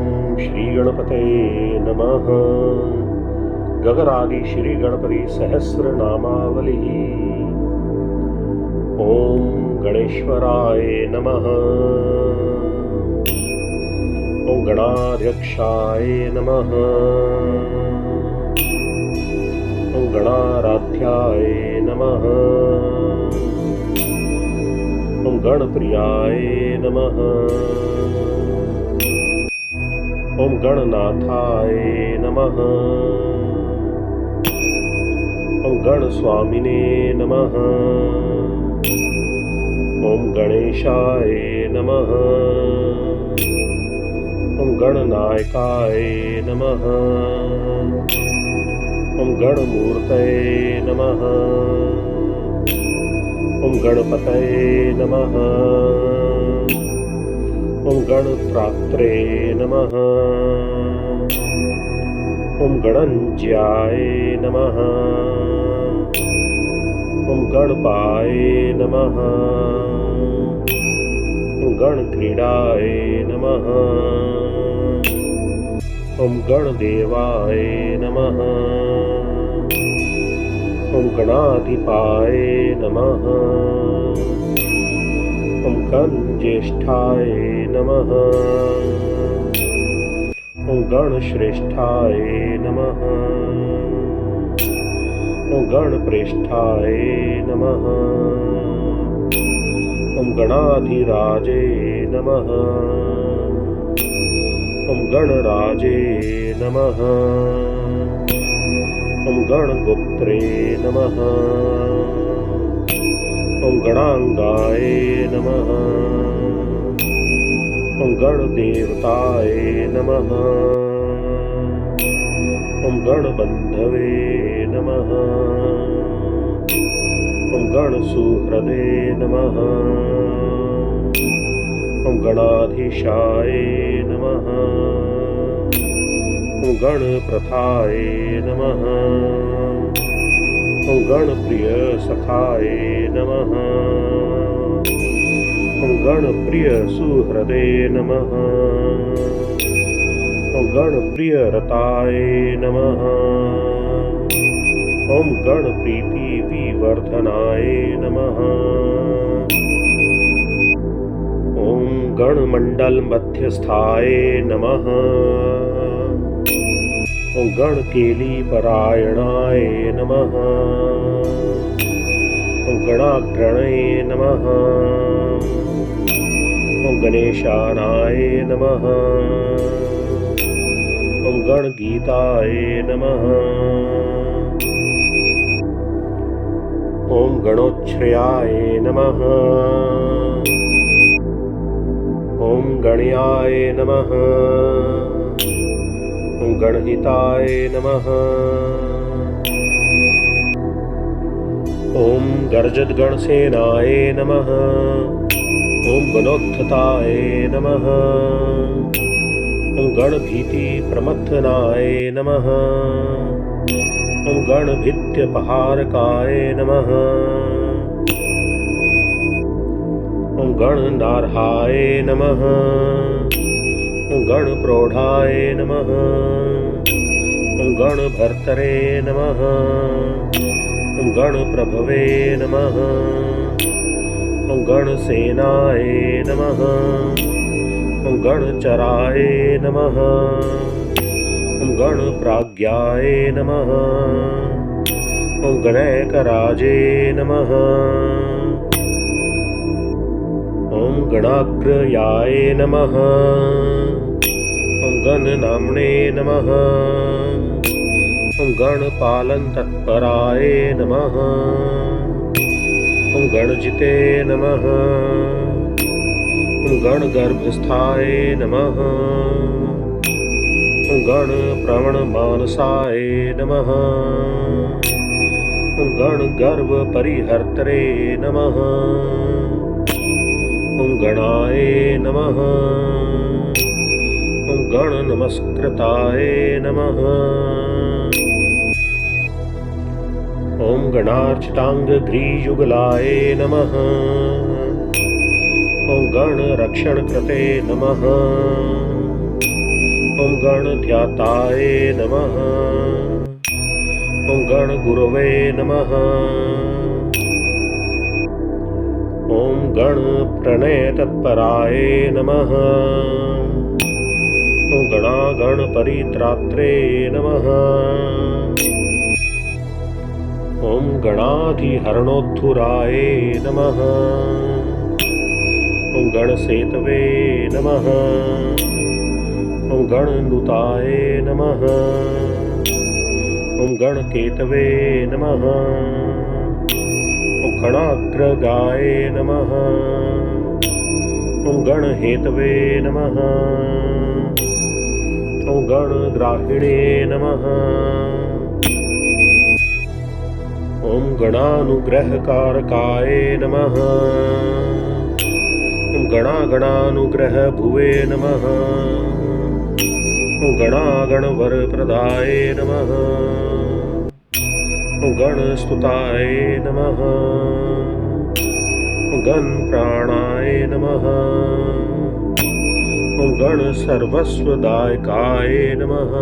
ओम श्री गणपतये नमः। गगरादि श्री गणपति सहस्र नामावली। ओम गणेश्वराय नमः। ओम गणाध्यक्षाय नमः। ओम गणाराध्याय नमः। ओम गणप्रियाय नमः। ओम गणनाथाय नमः। ओम गणस्वामिने नमः। ओम गणेशाय नमः। ओम गणनायकाय नमः। ओम गणमूर्तये नमः। ओम गणपतये नमः। ओम गणत्रात्रे नमः। ओम गणञ्ज्याय नमः। ओम गणपाय नमः। ओम गणक्रीडाय नमः। ओम गणदेवाय नमः। ओम गणाधिपाय नमः। ओम गणज्येष्ठाय नमः। ओम गणश्रेष्ठाय नमः। ओम गणप्रेष्ठाय नमः। ओम गणाधिराजे नमः। ओम गणराजे नमः। ओम गणगोप्त्रे नमः। ओम गणांगाय नमः। ओम गणदेवताय नमः। ओम गणबंधवे नमः। ओम गणसुहृदे नमः। ओम गणाधीशाय नमः। ओम गणप्रथाय नमः। ओम गणप्रिय सखाय नमः। ओम गणप्रिय सुहृदे नमः। ओम गणप्रिय रताय नमः। ओम गणप्रीति विवर्धनाय नमः। ओम गणमंडल मध्यस्थाय नमः। ओम गणकेली परायणाय नमः। ओम गणाग्रणे नमः। ओम गणेशानाय नमः। ओम गणगीताय नमः। ओम गणोच्छ्रयाय नमः। ओम गणयाय नमः। ओम गणहिताय नमः। ओम गर्जत गणसेनाय नमः। ओम गणोत्थताय नमः। ओम गणभीति प्रमथनाय नमः। ओम गणभित्यपहारकाय नमः। ओम गणनार्हाय नमः। ओम गणप्रौढ़ाय नमः। ओम गणभर्तरे नमः। ओम गणप्रभवे नमः। ओम गणसेनाय नमः। ओम गणचराय नमः। ओम गणप्राज्ञाय नमः। ओम गणैकराजे नमः। ओम गणाग्रयाय नमः। ओम गणनाम्ने नमः। ओम गणपालन तत्पराय नमः। ओम गणजिते नमः। ओम गणगर्भस्थाय नमः। ओम गणप्रवणमानसाय नमः। ओम गणगर्भपरिहर्तरे नमः। ओम गणाय नमः। ओम गणनमस्कृताय नमः। ओम गणार्चितांगग्रीयुगलाय नमः। ओम गणरक्षणकृते नमः। गणध्याताय नमः। ॐ गणगुरवे नमः। ॐ गणप्रणयतत्पराय नमः। ॐ गणागणपरित्रात्रे नमः। ॐ गणाधिहरणोद्धुराय नमः। ॐ गणसेतवे नमः। ॐ गणनुताय नमः। ॐ गणकेतवे नमः। ॐ गणाग्रगाय नमः। ॐ गणहेतवे नमः। ॐ गणग्राहिणे नमः। ॐ गणानुग्रहकारकाय नमः। ॐ गणागणानुग्रहभुवे नमः। ॐ गणागणवरप्रदाय नमः। ॐ गणस्तुताय नमः। ॐ गणप्राणाय नमः। ॐ गणसर्वस्वदायकाय नमः।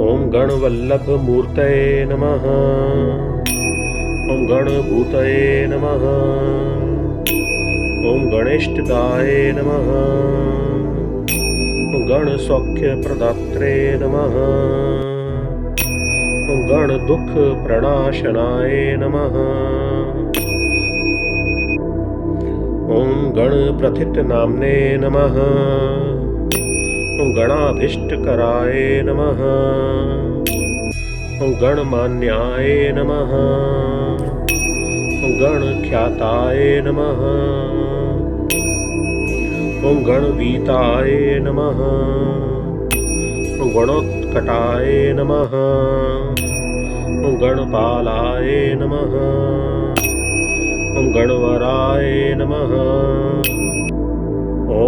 ॐ गणवल्लभमूर्तये नमः। ॐ गणभूतये नमः। ॐ गणेष्टदाय नमः। ॐ गणसौख्यप्रदात्रे नमः। ॐ गणदुःखप्रणाशनाय नमः। ॐ गणप्रथितनाम्ने नमः। ॐ गणाभीष्टकराय नमः। ॐ गणमान्याय नमः। ॐ गणख्याताय नमः। ॐ गणवीताय नमः। ॐ गणोत्कटाय नमः। ॐ गणपालाय नमः। ॐ गणवराय नमः। ॐ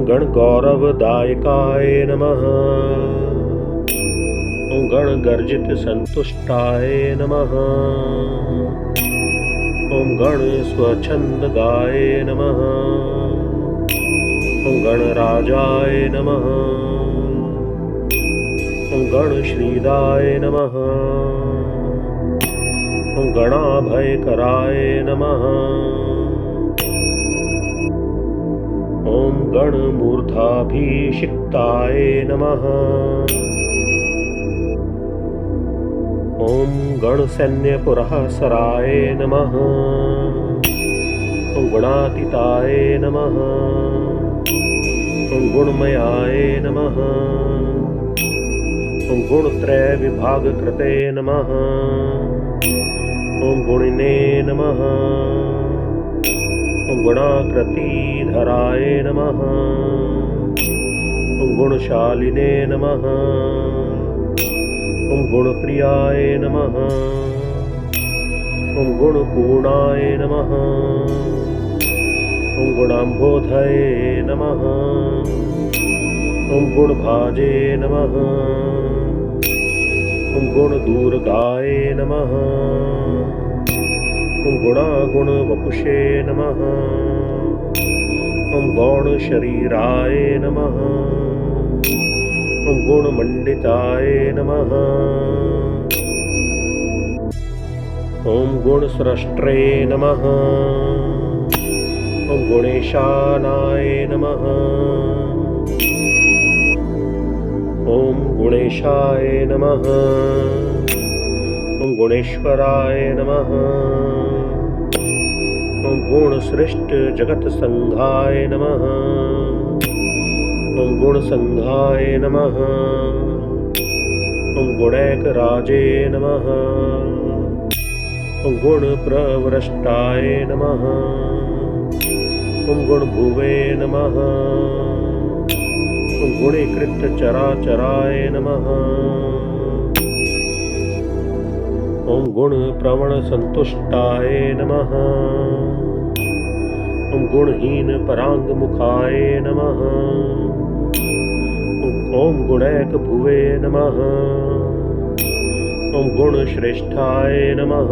गणगौरवदायकाय नमः। ॐ गणगर्जितसन्तुष्टाय नमः। ॐ गणस्वच्छन्दगाय नमः। ॐ गणराजाय नमः। ॐ गणश्रीदाय नमः। ॐ गणाभयकराय नमः। ॐ गणमूर्धाभिषिक्ताय नमः। ॐ गणसैन्यपुरःसराय नमः। ॐ गुणातीताय नमः। ॐ गुणमयाय नमः। ॐ गुणत्रयविभागकृते नमः। ॐ गुणिने नमः। ॐ गुणाकृतिधराय नमः। ॐ गुणशालिने नमः। ॐ गुणप्रियाय नमः। ॐ गुणपूर्णाय नमः। ॐ गुणाम्भोधये नमः। ॐ गुणभाजे नमः। ॐ गुणदूर्गाय नमः। ॐ गुणागुणवपुषे नमः। ॐ गौणशरीराय नमः। ॐ गुणमण्डिताय नमः। ॐ गुणस्रष्ट्रे नमः। ॐ गुणेशानाय नमः। ॐ गुणेशाय नमः। ॐ गुणेश्वराय नमः। ॐ गुणसृष्टजगत्सङ्घाय नमः। ॐ गुणसङ्घाय नमः। ॐ गुणैकराजे नमः। ॐ गुणप्रवृष्टाय नमः। ॐ गुणभुवे नमः। ॐ गुणीकृतचराचराय नमः। ॐ गुणप्रवणसन्तुष्टाय नमः। ॐ गुणहीनपराङ्गमुखाय नमः। ॐ गुणैकभुवे नमः। ॐ गुणश्रेष्ठाय नमः।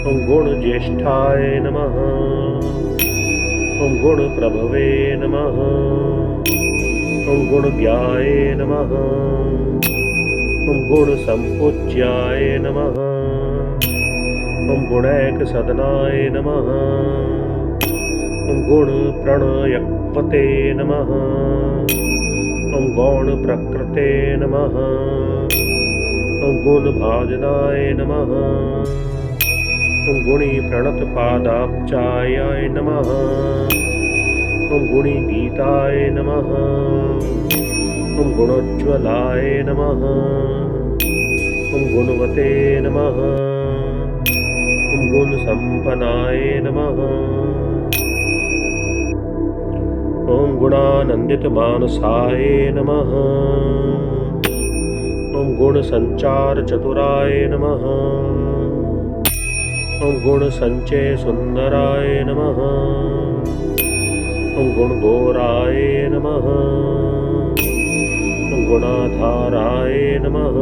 ॐ गुणज्येष्ठाय नमः। ॐ ॐ गुणप्रभवे नमः। ॐ गुणज्ञाय नमः। ॐ गुणसम्पूज्याय नमः। ॐ गुणैकसदनाय नमः। ॐ गुणप्रणयपते नमः। ॐ गौणप्रकृते नमः। ॐ गुणभाजनाय नमः। ॐ गुणीप्रणतपादाब्जाय नमः। ॐ गुणीगीताय नमः। ॐ गुणोज्ज्वलाय नमः। ॐ गुणवते नमः। ॐ गुणसम्पन्नाय नमः। ॐ गुणानन्दितमानसाय नमः। ॐ गुणसञ्चारचतुराय नमः। ॐ गुणसञ्चयसुन्दराय नमः। ॐ गुणघोराय नमः। ॐ गुणाधाराय नमः।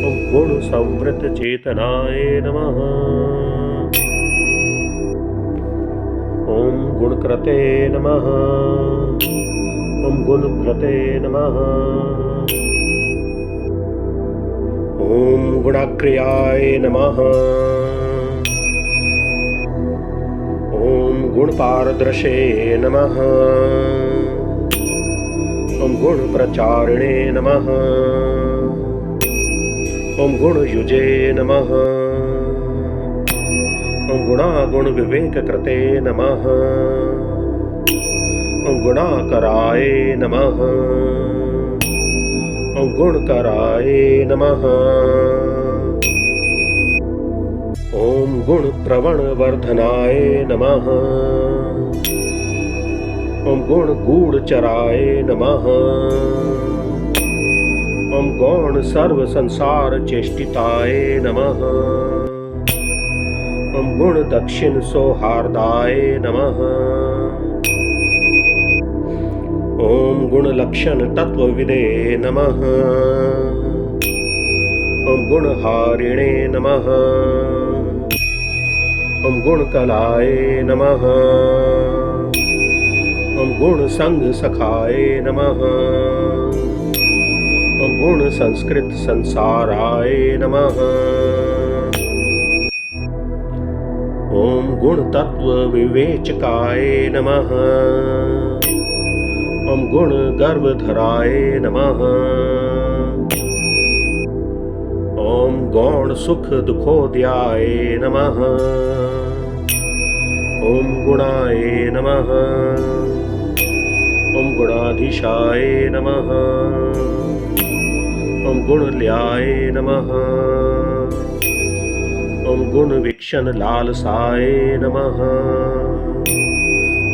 ॐ गुणसंवृतचेतनाय नमः। ॐ गुणकृते नमः। ॐ गुणभ्रते नमः। ॐ गुणाक्रियाय नमः। ॐ गुणपारदृशे नमः। ॐ गुणप्रचारिणे नमः। ॐ गुणयुजे नमः। ॐ गुणागुणविवेककृते नमः। ॐ गुणाकराय नमः। ॐ गुणकराय नमः। ॐ गुणप्रवणवर्धनाय नमः। ॐ गुणगूढचराय नमः। ॐ गौणसर्वसंसारचेष्टिताय नमः। ॐ गुणदक्षिणसौहार्दाय नमः। ॐ गुणलक्षणतत्त्वविदे नमः। ॐ गुणहारिणे नमः। ॐ गुणकलाय नमः। ॐ गुणसङ्गसखाय नमः। ॐ गुणसंस्कृतसंसाराय नमः। ॐ गुणतत्त्वविवेचकाय नमः। ॐ गुणगर्वधराय नमः। ॐ गौणसुखदुःखोदयाय नमः। ॐ गुणाय नमः। ॐ गुणाधीशाय नमः। ॐ गुणलयाय नमः। ॐ गुणवीक्षणलालसाय नमः।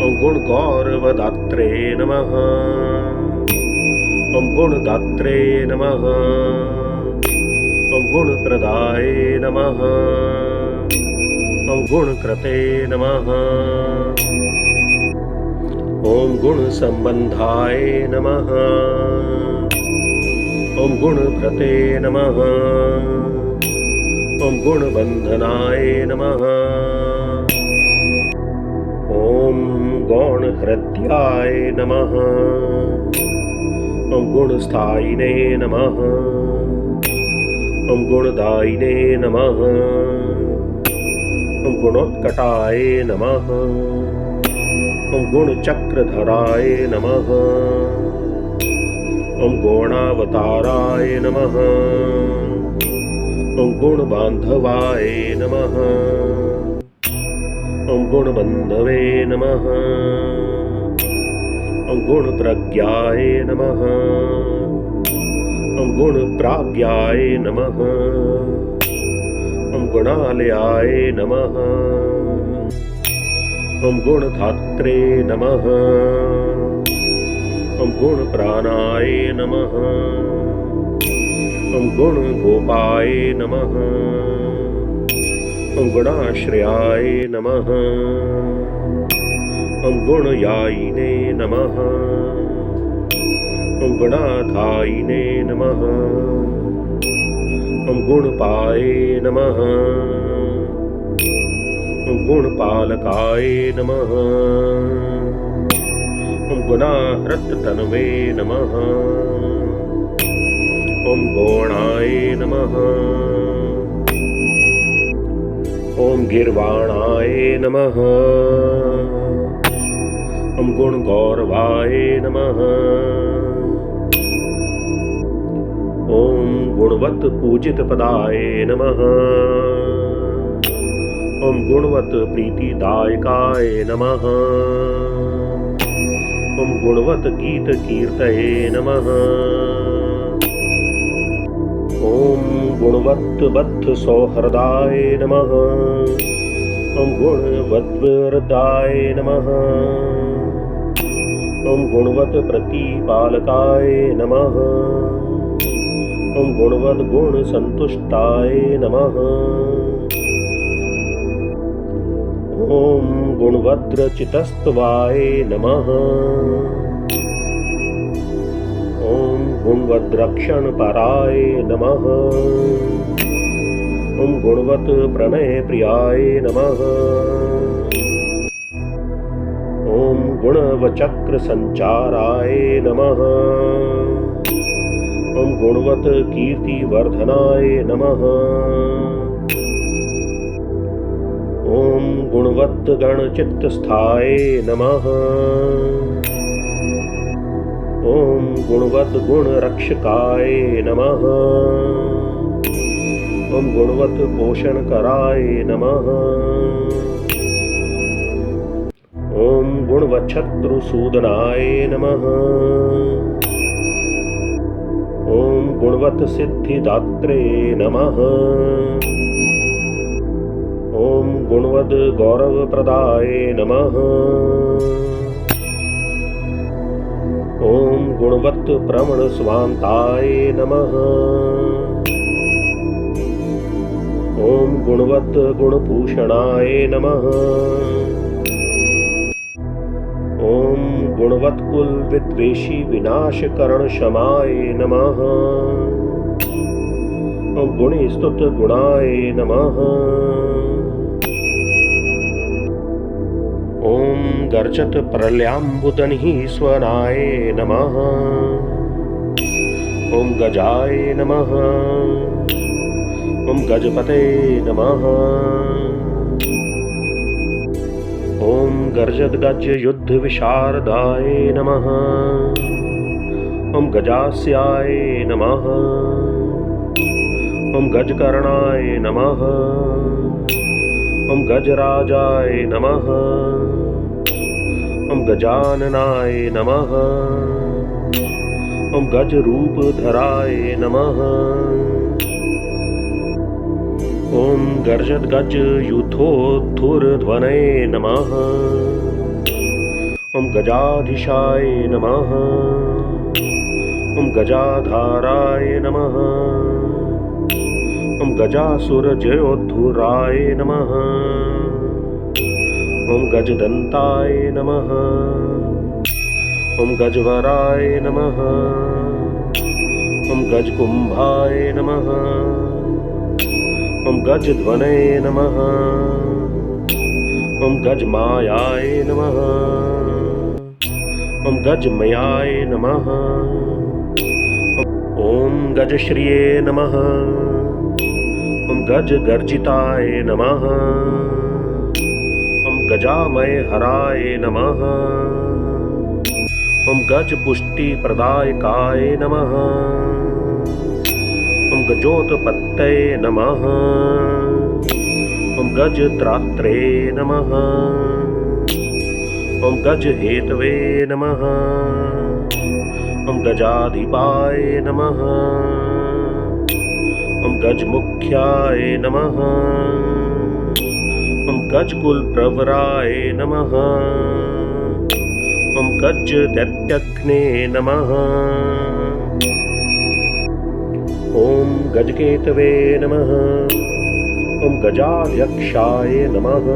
ॐ गुणगौरवदात्रे नमः। ॐ गुणदात्रे नमः। ॐ गुणप्रदाय नमः। ॐ गुणकृते नमः। ॐ गुणसम्बन्धाय नमः। ॐ गुणभृते नमः। ॐ गुणबन्धनाय नमः। ॐ गौणहृद्याय नमः। ॐ गुणस्थायिने नमः। ॐ गुणदायिने नमः। ॐ गुणोत्कटाय नमः। ॐ गुणचक्रधराय नमः। ॐ गुणावताराय नमः। ॐ गुणबान्धवाय नमः। ॐ गुणबन्धवे नमः। ॐ गुणप्रज्ञाय नमः। ॐ गुणप्राज्ञाय नमः। ॐ गुणालयाय नमः। ॐ गुणधात्रे नमः। ॐ गुणप्राणाय नमः। ॐ गुणगोपाय नमः। ॐ गुणाश्रयाय नमः। ॐ गुणयायिने नमः। ॐ गुणाधायिने नमः। ॐ गुणपाय नमः। गुणपालकाय नमः। गुणाहृततनवे नमः। ॐ गौणाय नमः। ॐ गीर्वाणाय नमः। ॐ गुणगौरवाय नमः। ॐ गुणवत् पूजितपदाय नमः। ॐ गुणवत् प्रीतिदायकाय नमः। ॐ गुणवत् गीतकीर्तये नमः। ॐ गुणवत् बद्ध सौहृदाय नमः। ॐ गुणवद्वरदाय नमः। ॐ गुणवत् प्रतिपालकाय नमः। ॐ गुणवद् गुणसन्तुष्टाय नमः। ॐ गुणवद्रचितस्तवाय नमः। ॐ गुणवद्रक्षणपराय नमः। ॐ गुणवत् प्रणयप्रियाय नमः। ॐ गुणवचक्रसञ्चाराय नमः। ॐ गुणवत् कीर्तिवर्धनाय नमः। ॐ गुणवत् गणचित्तस्थाय नमः। ॐ गुणवत् गुणरक्षकाय नमः। ॐ गुणवत् पोषणकराय नमः। ॐ गुणवच्छत्रुसूदनाय नमः। ॐ गुणवत् सिद्धिदात्रे नमः। ॐ गुणवद् गौरवप्रदाय नमः। ॐ गुणवत् प्रमणस्वान्ताय नमः। ॐ गुणवत् गुणभूषणाय नमः। ॐ गुणवत्कुलविद्वेषी विनाशकरणक्षमाय नमः। ॐ गुणिस्तुतगुणाय नमः। ॐ गर्जत प्रलयाम्बुदनिःस्वनाय नमः। ॐ गजाय नमः। ॐ गजपते नमः। ॐ गर्जद्गज युद्धविशारदाय नमः। ॐ गजास्याय नमः। ॐ गजकर्णाय नमः। ॐ गजराजाय नमः। ॐ गजाननाय नमः। ॐ गजरूपधराय नमः। ॐ गर्जद्गज युथोत्थुरध्वनये नमः। ॐ गजाधीशाय नमः। ॐ गजाधाराय नमः। ॐ गजासुरजयोद्धुराय नमः। ॐ गजदन्ताय नमः। ॐ गजवराय नमः। ॐ गजकुम्भाय नमः। ॐ गजध्वनये नमः। ॐ गजमायाय नमः। ॐ गजमयाय नमः। ॐ गजश्रिये नमः। ॐ गजगर्जिताय नमः। ॐ गजामयहराय नमः। ॐ गजपुष्टिप्रदायकाय नमः। ॐ गजोत्पत्तये नमः। ॐ गजत्रात्रे नमः। ॐ गजहेतवे नमः। ॐ गजाधिपाय नमः। ॐ गजमुख्याय नमः। ॐ गजकुलप्रवराय नमः। ॐ गजदैत्यघ्ने नमः। ॐ गजकेतवे नमः। ॐ गजाध्यक्षाय नमः।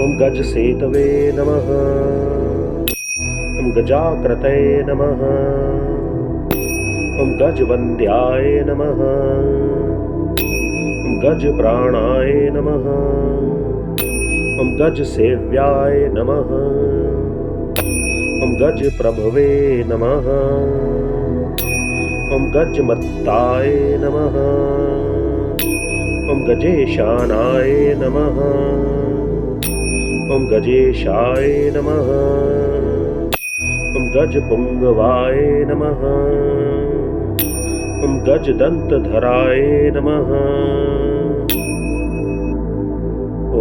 ॐ गजसेतवे नमः। ॐ गजाकृतये नमः। ॐ गजवन्द्याय नमः। ॐ गज प्राणाय नमः। ॐ गज सेव्याय नमः। ॐ गज प्रभवे नमः। ॐ गजमत्ताय नमः। ॐ गजेशानाय नमः। ॐ गजेशाय नमः। ॐ गजपुङ्गवाय नमः। ॐ गजदन्तधराय नमः।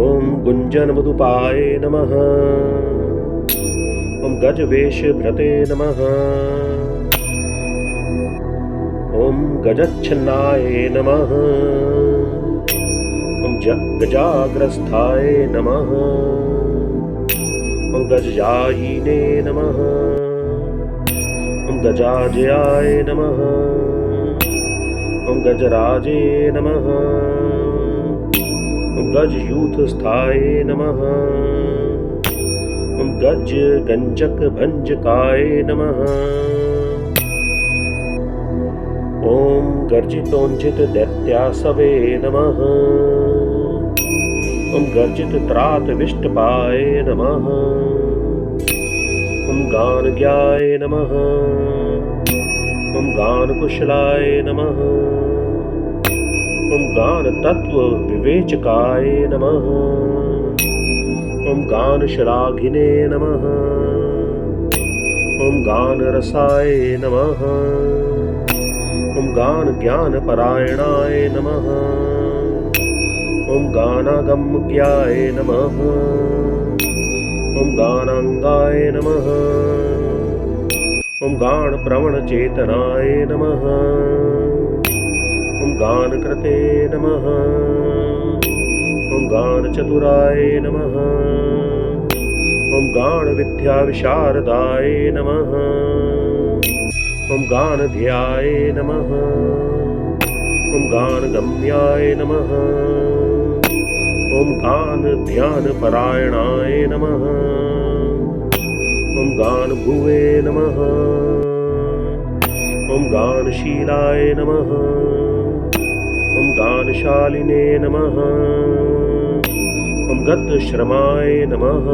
ॐ गुञ्जनमधुपाय नमः। ॐ गजवेशभृते नमः। ॐ गजच्छन्नाय नमः। ॐ गजाग्रस्थाय नमः। ॐ गजजायिने नमः। ॐ गजाजयाय नमः। ॐ गजराजे नमः। ॐ गजयूथस्थाय नमः। ॐ गजगञ्जकभञ्जकाय नमः। ॐ गर्जितोञ्जितदैत्यासवे नमः। ॐ गर्जितत्रातविष्टपाय नमः। ॐ गानज्ञाय नमः। ॐ गानकुशलाय नमः। ॐ गानतत्त्वविवेचकाय नमः। ॐ गानश्लाघिने नमः। ॐ गानरसाय नमः। ॐ गानज्ञानपरायणाय नमः। ॐ गानागम्याय नमः। ॐ गानाङ्गाय नमः। ॐ गानप्रवणचेतनाय नमः। ॐ गानकृते नमः। ॐ गानचतुराय नमः। ॐ गानविद्याविशारदाय नमः। ॐ गानध्याय नमः। ॐ गानगम्याय नमः। ॐ गानध्यानपरायणाय नमः। ॐ गानभुवे नमः। ॐ गानशीलाय नमः। ॐ गानशालिने नमः। ॐ गतश्रमाय नमः।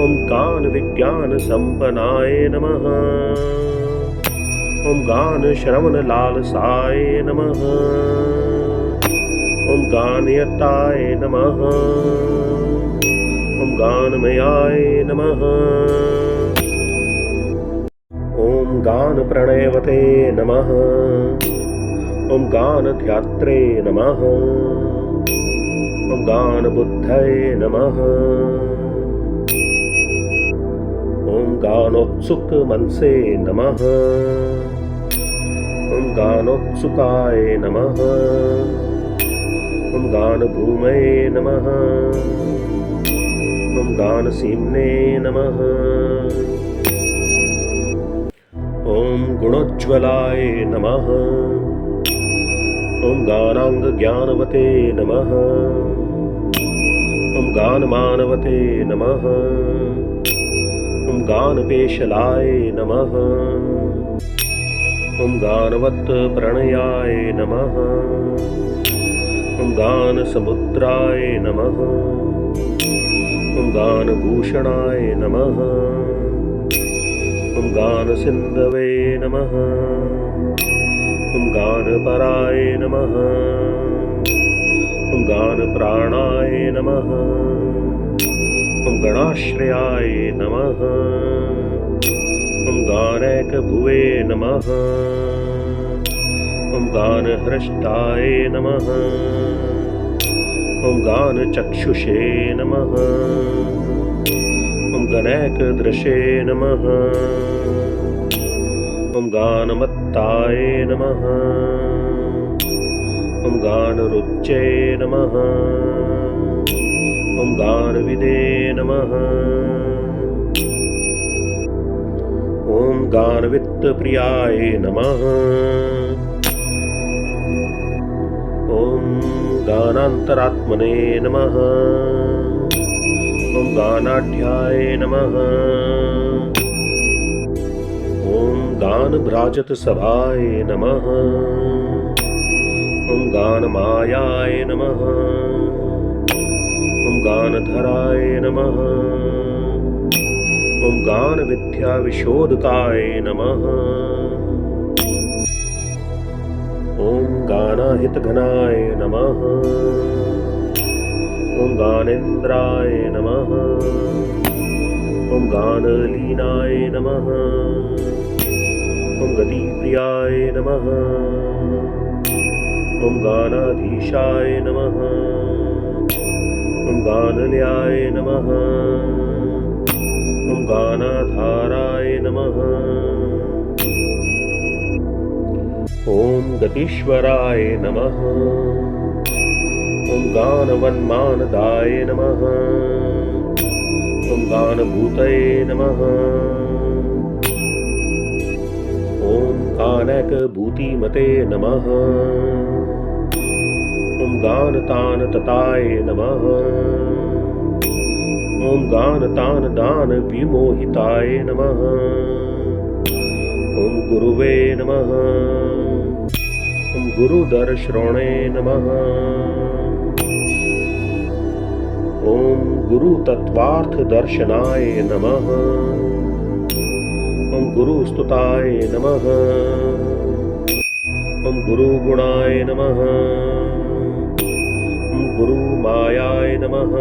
ॐ गानविज्ञानसम्पन्नाय नमः। ॐ गानश्रवणलालसाय नमः। ॐ गानयताय नमः। ॐ गानमयाय नमः। ॐ गानप्रणयवते नमः। ॐ गानध्यात्रे नमः। ॐ गानबुद्धये नमः। ॐ गानोत्सुकमनसे नमः। ॐ गानोत्सुकाय नमः। ॐ गानभूमये नमः। ॐ गानसीम्ने नमः। ॐ गुणोज्ज्वलाय नमः। ॐ गानाङ्गज्ञानवते नमः। ॐ गानमानवते नमः। ॐ गानपेशलाय नमः। ॐ गानवत्प्रणयाय नमः। ॐ गानसमुद्राय नमः। ॐ गानभूषणाय नमः। ॐ गानसिन्धवे नमः। ॐ गानपराय नमः। ॐ गानप्राणाय नमः। ॐ गणाश्रयाय नमः। ॐ गानैकभुवे नमः। ॐ गानहृष्टाय नमः। ॐ गानचक्षुषे नमः। ॐ गणैकदृशे नमः। ॐ गानमत्ताय नमः। ॐ गानरुच्ये नमः। ॐ गानविदे नमः। ॐ गानवित्तप्रियाय नमः। ॐ गानान्तरात्मने नमः। ॐ गानाढ्याय नमः। ॐ गानभ्राजतसभाय नमः। ॐ गानमायाय नमः। ॐ गानधराय नमः। ॐ गानविद्याविशोधकाय नमः। ॐ गानहितघनाय नमः। ॐ गानेन्द्राय नमः। ॐ गानलीनाय नमः। ॐ गतिप्रियाय नमः। ॐ गानाधीशाय नमः। ॐ गानलयाय नमः। ॐ गानाधाराय नमः। ॐ गतीश्वराय नमः। ॐ गानवन्मानदाय नमः। ॐ गानभूतये नमः। ॐ गानकभूतिमते नमः। ॐ गानतानतताय नमः। ॐ गानतानदानविमोहिताय नमः। ॐ गुरुवे नमः। ॐ गुरुदर्शने नमः। ॐ गुरुतत्त्वार्थदर्शनाय नमः। ॐ गुरुस्तुताय नमः। ॐ गुरुगुणाय नमः। ॐ गुरुमायाय नमः।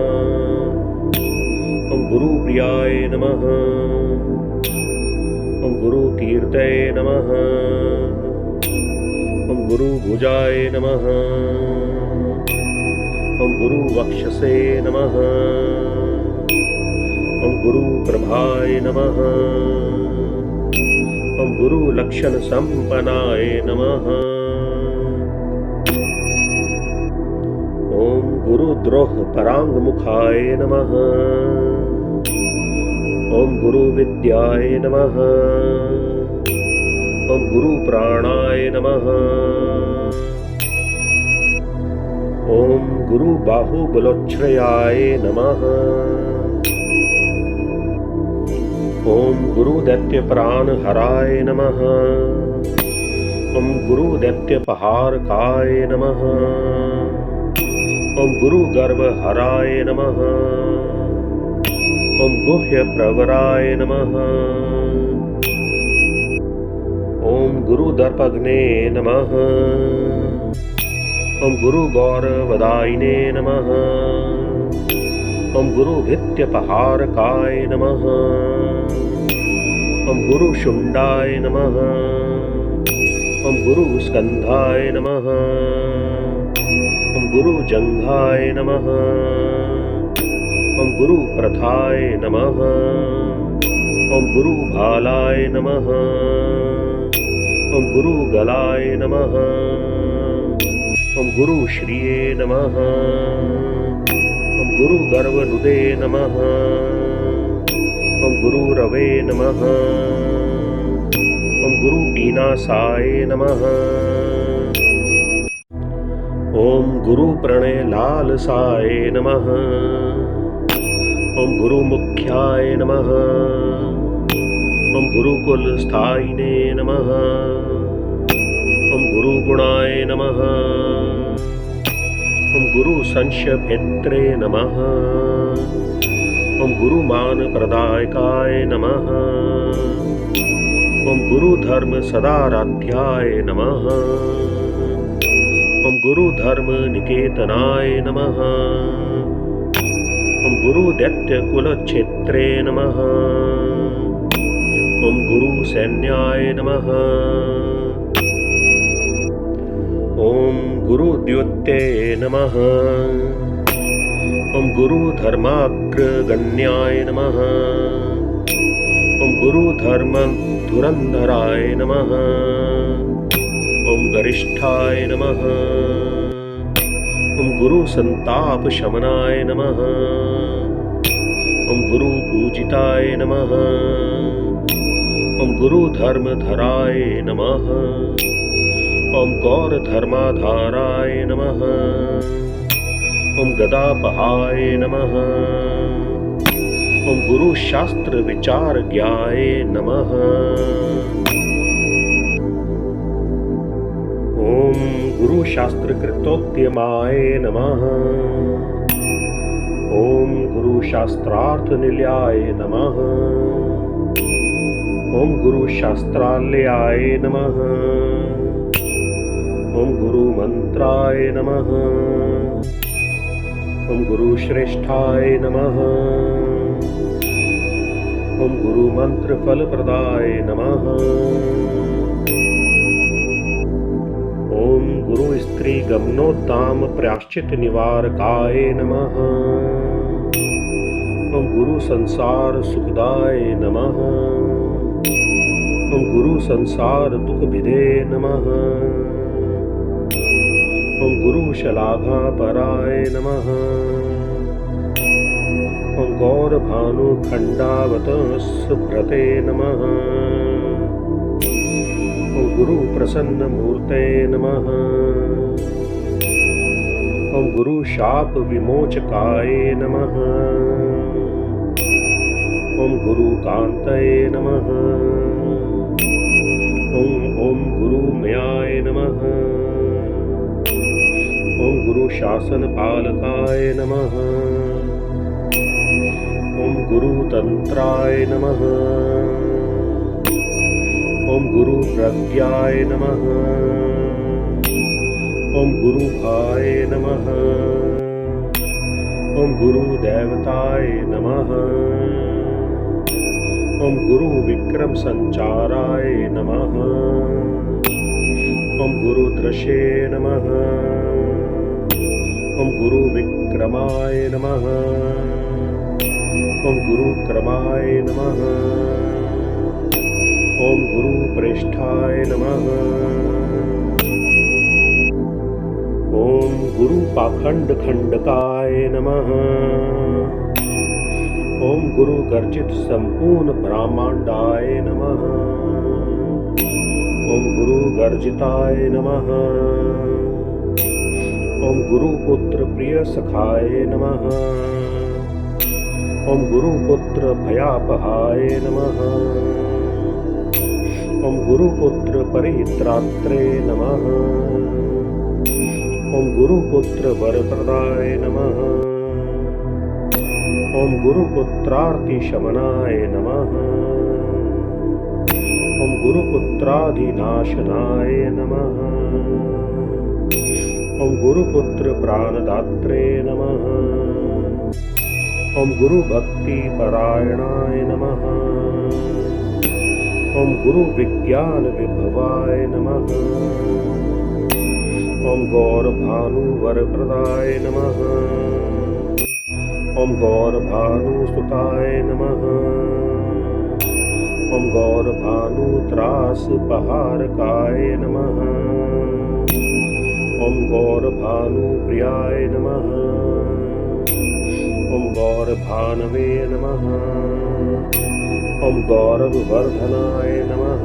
ॐ गुरुप्रियाय नमः। ॐ गुरुकीर्तये नमः। ॐ गुरुभुजाय नमः। ॐ गुरुवक्षसे नमः। ॐ गुरुप्रभाय नमः। ॐ गुरुलक्षणसम्पन्नाय नमः। ॐ गुरुद्रोहपराङ्गमुखाय नमः। ॐ गुरुविद्याय नमः। ॐ गुरुप्राणाय नमः। ॐ गुरुबाहुबलोच्छ्रयाय नमः। ॐ गुरुदैत्यप्राणहराय नमः। ॐ गुरुदैत्यपहारकाय नमः। ॐ गुरुगर्वहराय नमः। ॐ गुह्यप्रवराय नमः। ॐ गुरुदर्पघ्ने नमः। ॐ गुरुगौरवदायिने नमः। ॐ गुरुभित्यपहारकाय नमः। ॐ गुरुशुण्डाय नमः। ॐ गुरुस्कन्धाय नमः। ॐ गुरुजङ्घाय नमः। ॐ गुरुप्रथाय नमः। ॐ गुरुभालाय नमः। ॐ गुरुगलाय नमः। ॐ गुरुश्रिये नमः। ॐ गुरुगर्वनुदे नमः। ॐ गुरुरवे नमः। ॐ गुरुपीनासाय नमः। ॐ गुरुप्रणयलालसाय नमः। ॐ गुरुमुख्याय नमः। ॐ गुरुकुलस्थायिने नमः। ॐ गुरुगुणाय नमः। ॐ गुरुसंशभेत्रे नमः। ॐ गुरुमानप्रदायकाय नमः। ॐ गुरुधर्मसदाराध्याय नमः। ॐ गुरुधर्मनिकेतनाय नमः। ॐ गुरुदैत्यकुलक्षेत्रे नमः। ॐ गुरुसैन्याय नमः। ॐ गुरुद्योत्ये नमः। ॐ गुरुधर्माग्रगण्याय नमः। ॐ गुरुधर्मधुरन्धराय नमः। ॐ गरिष्ठाय नमः। ॐ गुरुसन्तापशमनाय नमः। ॐ गुरुपूजिताय नमः। ॐ गुरुधर्मधराय नमः। ॐ गौरधर्माधाराय नमः। ॐ गदापहाय नमः। ॐ गुरुशास्त्रविचारज्ञाय नमः। ॐ गुरुशास्त्रकृतोद्यमाय नमः। ॐ गुरुशास्त्रार्थनिलयाय नमः। ॐ गुरुशास्त्रालयाय नमः। ॐ गुरुमन्त्राय नमः। ॐ गुरुश्रेष्ठाय नमः। ॐ गुरुमन्त्रफलप्रदाय नमः। ॐ गुरुस्त्रीगमनोत्ताम प्रायश्चित्तनिवारकाय नमः। ॐ गुरुसंसार सुखदाय नमः। ॐ गुरुसंसार दुःखभिदे नमः। ॐ गुरुशलाघापराय नमः। ॐ गौरभानुखण्डावत सुभ्रते नमः। ॐ गुरुप्रसन्नमूर्ते नमः। ॐ गुरुशापविमोचकाय नमः। ॐ गुरुकान्तये नमः। ॐ गुरुमयाय नमः। ॐ गुरुशासनपालकाय नमः। ॐ गुरुतन्त्राय नमः। ॐ गुरुप्रज्ञाय नमः। ॐ गुरुभाय नमः। ॐ गुरुदेवताय नमः। ॐ गुरुविक्रमसञ्चाराय नमः। ॐ गुरुदृशे नमः। ॐ गुरुविक्रमाय नमः। ॐ गुरुक्रमाय नमः। ॐ गुरुप्रेष्ठाय नमः। ॐ गुरुपाखण्डखण्डकाय नमः। ॐ गुरुगर्जित संपूर्ण ब्रह्मांडाय नमः। ॐ गुरुगर्जिताय नमः। ॐ गुरुपुत्र प्रिय सखाय नमः। ॐ गुरुपुत्र भयापहाय नमः। ॐ गुरुपुत्र परित्रात्रे नमः। ॐ गुरुपुत्र वरप्रदाय नमः। ॐ गुरुपुत्रार्तिशमनाय नमः। ॐ गुरुपुत्रादिनाशनाय नमः। ॐ गुरुपुत्र प्राणदात्रे नमः। ॐ गुरुभक्तिपरायणाय नमः। ॐ गुरुविज्ञानविभवाय नमः। ॐ गौरभानुवरप्रदाय नमः। ॐ गौरभानुसुताय नमः। ॐ गौरभानुत्रासपहारकाय नमः। ॐ गौरभानुप्रियाय नमः। ॐ गौरभानवे नमः। ॐ गौरववर्धनाय नमः।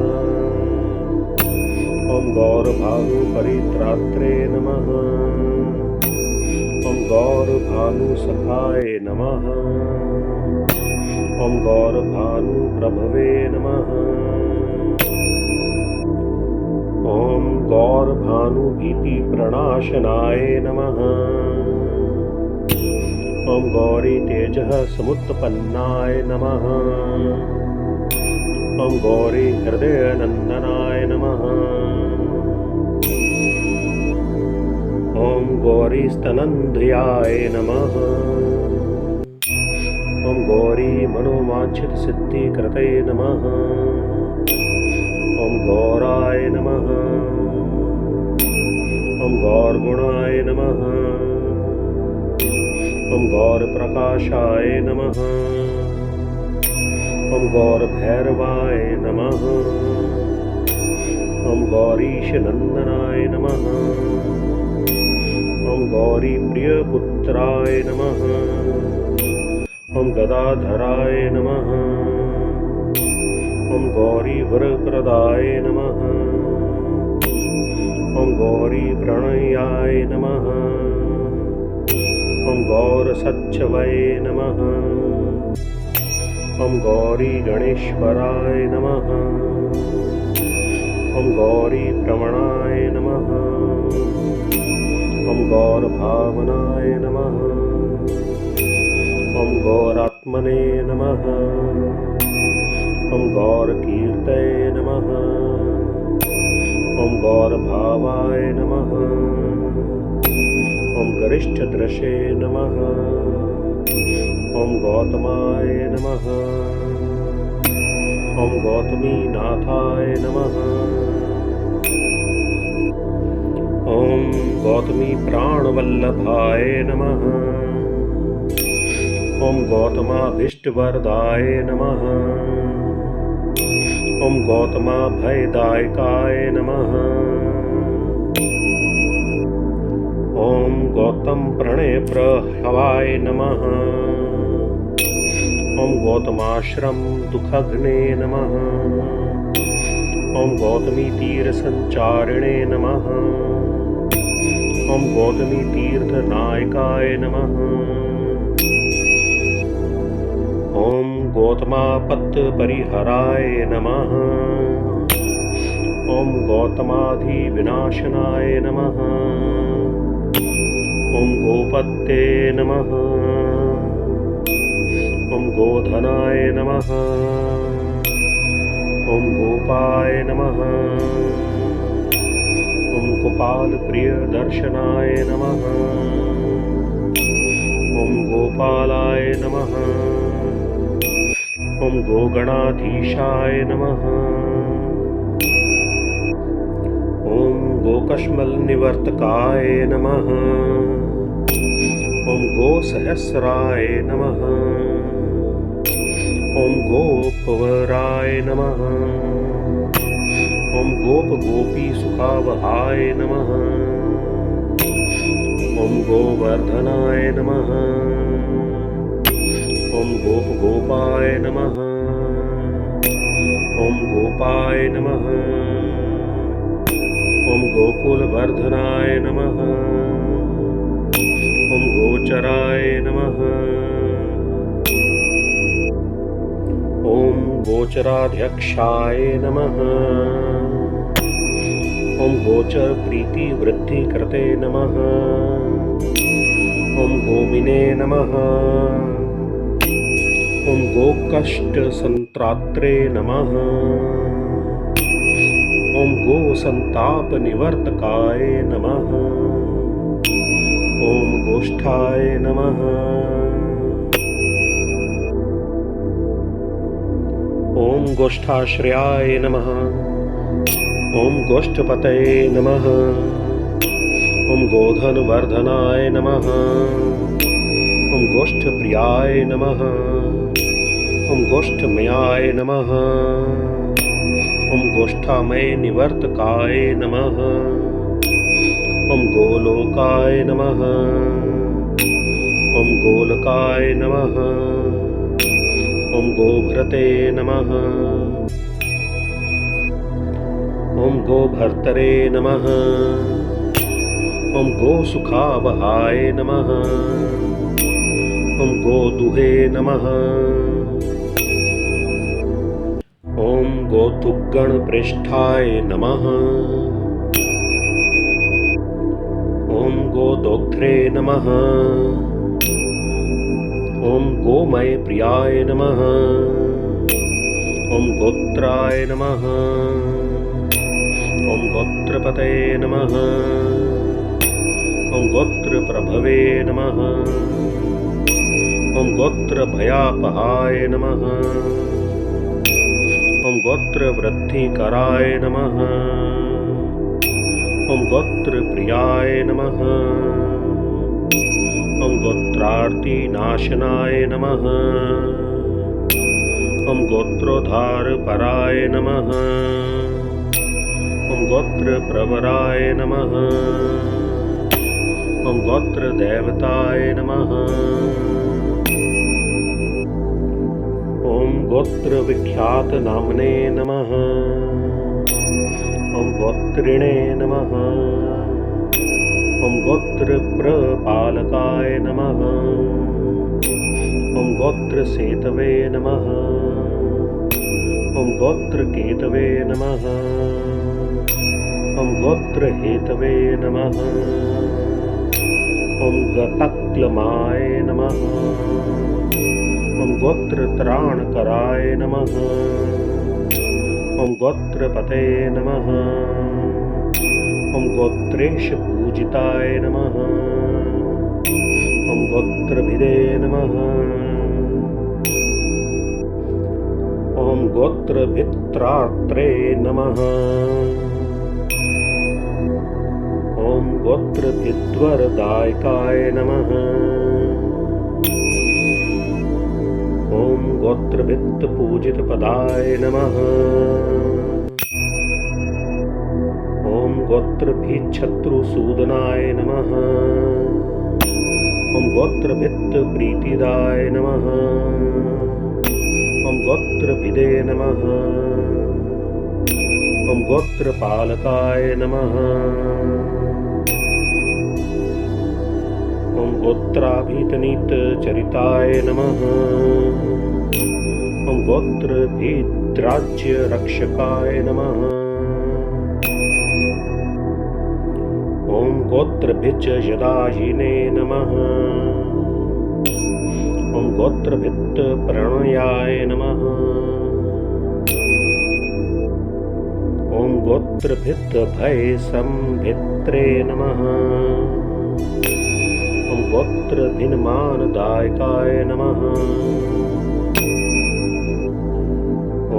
ॐ गौरभानुपरित्रात्रे नमः। ॐ गौरभानुसखाय नमः। ॐ गौरभानुप्रभवे नमः। ॐ गौरभानुभीतिप्रणाशनाय नमः। ॐ गौरीतेजः समुत्पन्नाय नमः। ॐ गौरी हृदयनन्दनाय नमः। ॐ गौरीस्तनन्ध्याय नमः। ॐ गौरी मनोवाञ्छितसिद्धिकृते नमः। ॐ गौराय नमः। ॐ गौरगुणाय नमः। ॐ गौरप्रकाशाय नमः। ॐ गौरभैरवाय नमः। ॐ गौरीशनन्दनाय नमः। ॐ गौरीप्रियपुत्राय नमः। ॐ गदाधराय नमः। ॐ गौरीवरप्रदाय नमः। ॐ गौरीप्रणयाय नमः। ॐ गौरसच्छवये नमः। ॐ गौरीगणेश्वराय नमः। ॐ गौरी प्रवणाय नमः। ॐ गौरभावनाय नमः। ॐ गौरात्मने नमः। ॐ गौरकीर्तये नमः। ॐ गौरभावाय नमः। ॐ गरिष्ठदृशे नमः। ॐ गौतमाय नमः। ॐ गौतमीनाथाय नमः। ॐ गौतमी प्राणवल्लभाय नमः। ॐ गौतमाभीष्टवरदाय नमः। ॐ गौतमाभयदायकाय नमः। ॐ गौतमप्रणयप्रहवाय नमः। ॐ गौतमाश्रम दुःखघ्ने नमः। ॐ गौतमीतीर्थसञ्चारिणे नमः। ॐ गौतमीतीर्थनायकाय नमः। ॐ गौतमापत्तपरिहराय नमः। ॐ गौतमाधिविनाशनाय नमः। ॐ गोपत्ये नमः। ॐ गोधनाय नमः। ॐ गोपाय नमः। ॐ गोपालप्रियदर्शनाय नमः। ॐ गोपालाय नमः। ॐ गोगणाधीशाय नमः। ॐ गोकश्मलनिवर्तकाय नमः। ॐ गोसहस्राय नमः। ॐ गोपवराय नमः। ॐ गोपगोपीसुखावहाय नमः। ॐ गोवर्धनाय नमः। ॐ गोपगोपाय नमः। ॐ गोपाय नमः। ॐ गोकुलवर्धनाय नमः। ॐ गोचराय नमः। ॐ गोचराध्यक्षाय नमः। ॐ गोचरप्रीतिवृद्धिकृते नमः। ॐ गोमिने नमः। ॐ गोकष्टसन्त्रात्रे नमः। ॐ गोसन्तापनिवर्तकाय नमः। ॐ गोष्ठाय नमः। ॐ गोष्ठाश्रयाय नमः। ॐ गोष्ठपतये नमः। ॐ गोधनवर्धनाय नमः। ॐ गोष्ठप्रियाय नमः। ॐ गोष्ठमयाय नमः। ॐ गोष्ठामयनिवर्तकाय नमः। ॐ गोलोकाय नमः। ॐ गोलकाय नमः। ॐ गोभृते नमः। ॐ गोभर्तरे नमः। ॐ गोसुखावहाय नमः। ॐ गोदुहे नमः। ॐ गोतुग्गणप्रेष्ठाय नमः। ॐ गोदोग्ध्रे नमः। ॐ गोमयप्रियाय नमः। ॐ गोत्राय नमः। ॐ गोत्रपतये नमः। ॐ गोत्रप्रभवे नमः। ॐ गोत्रभयापहाय नमः। ॐ गोत्रवृद्धिकराय नमः। ॐ गोत्रप्रियाय नमः। ॐ गोत्रार्तिनाशनाय नमः। ॐ गोत्रोद्धारपराय नमः। ॐ गोत्रप्रवराय नमः। ॐ गोत्रदेवताय नमः। ॐ गोत्रविख्यातनाम्ने नमः। ॐ गोत्रिणे नमः। ॐ गोत्रप्रपालकाय नमः। ॐ गोत्रसेतवे नमः। ॐ गोत्रकेतवे नमः। ॐ गोत्रहेतवे नमः। ॐ गतक्लमाय नमः। ॐ गोत्रत्राणकराय नमः। ॐ गोत्रपते नमः। ॐ गोत्रेशपूजिताय नमः। ॐ गोत्रभिदे नमः। ॐ गोत्रभित्रात्रे नमः। ॐ गोत्रभिद्वरदायकाय नमः। ॐ गोत्रभित्तपूजितपदाय नमः। ॐ गोत्रभिच्छत्रुसूदनाय नमः। ॐ गोत्रभित्तप्रीतिदाय नमः। ॐ गोत्रभिदे नमः। ॐ गोत्रपालकाय नमः। ॐ गोत्राभितनीतचरिताय नमः। ॐ गोत्रभिद्राज्यरक्षकाय नमः। ॐ गोत्रभिज्जयदायिने नमः। ॐ गोत्रभित्तप्रणयाय नमः। ॐ गोत्रभित्तभयसंभित्रे नमः। ॐ गोत्रभिन्मानदायकाय नमः।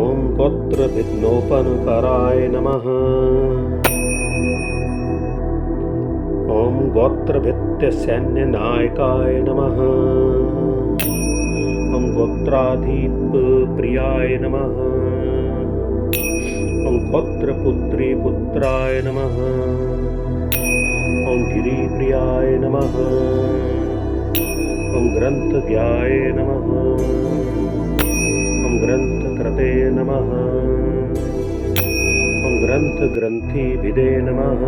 ॐ गोत्रभिन्नोपनकराय नमः। ॐ गोत्रभित्तसैन्यनायकाय नमः। ॐ गोत्राधिपप्रियाय नमः। ॐ गोत्रपुत्रीपुत्राय नमः। ॐ गिरिप्रियाय नमः। ॐ ग्रन्थज्ञाय नमः। ॐ ग्रन्थकृते नमः। ॐ ग्रन्थग्रन्थिभिदे नमः।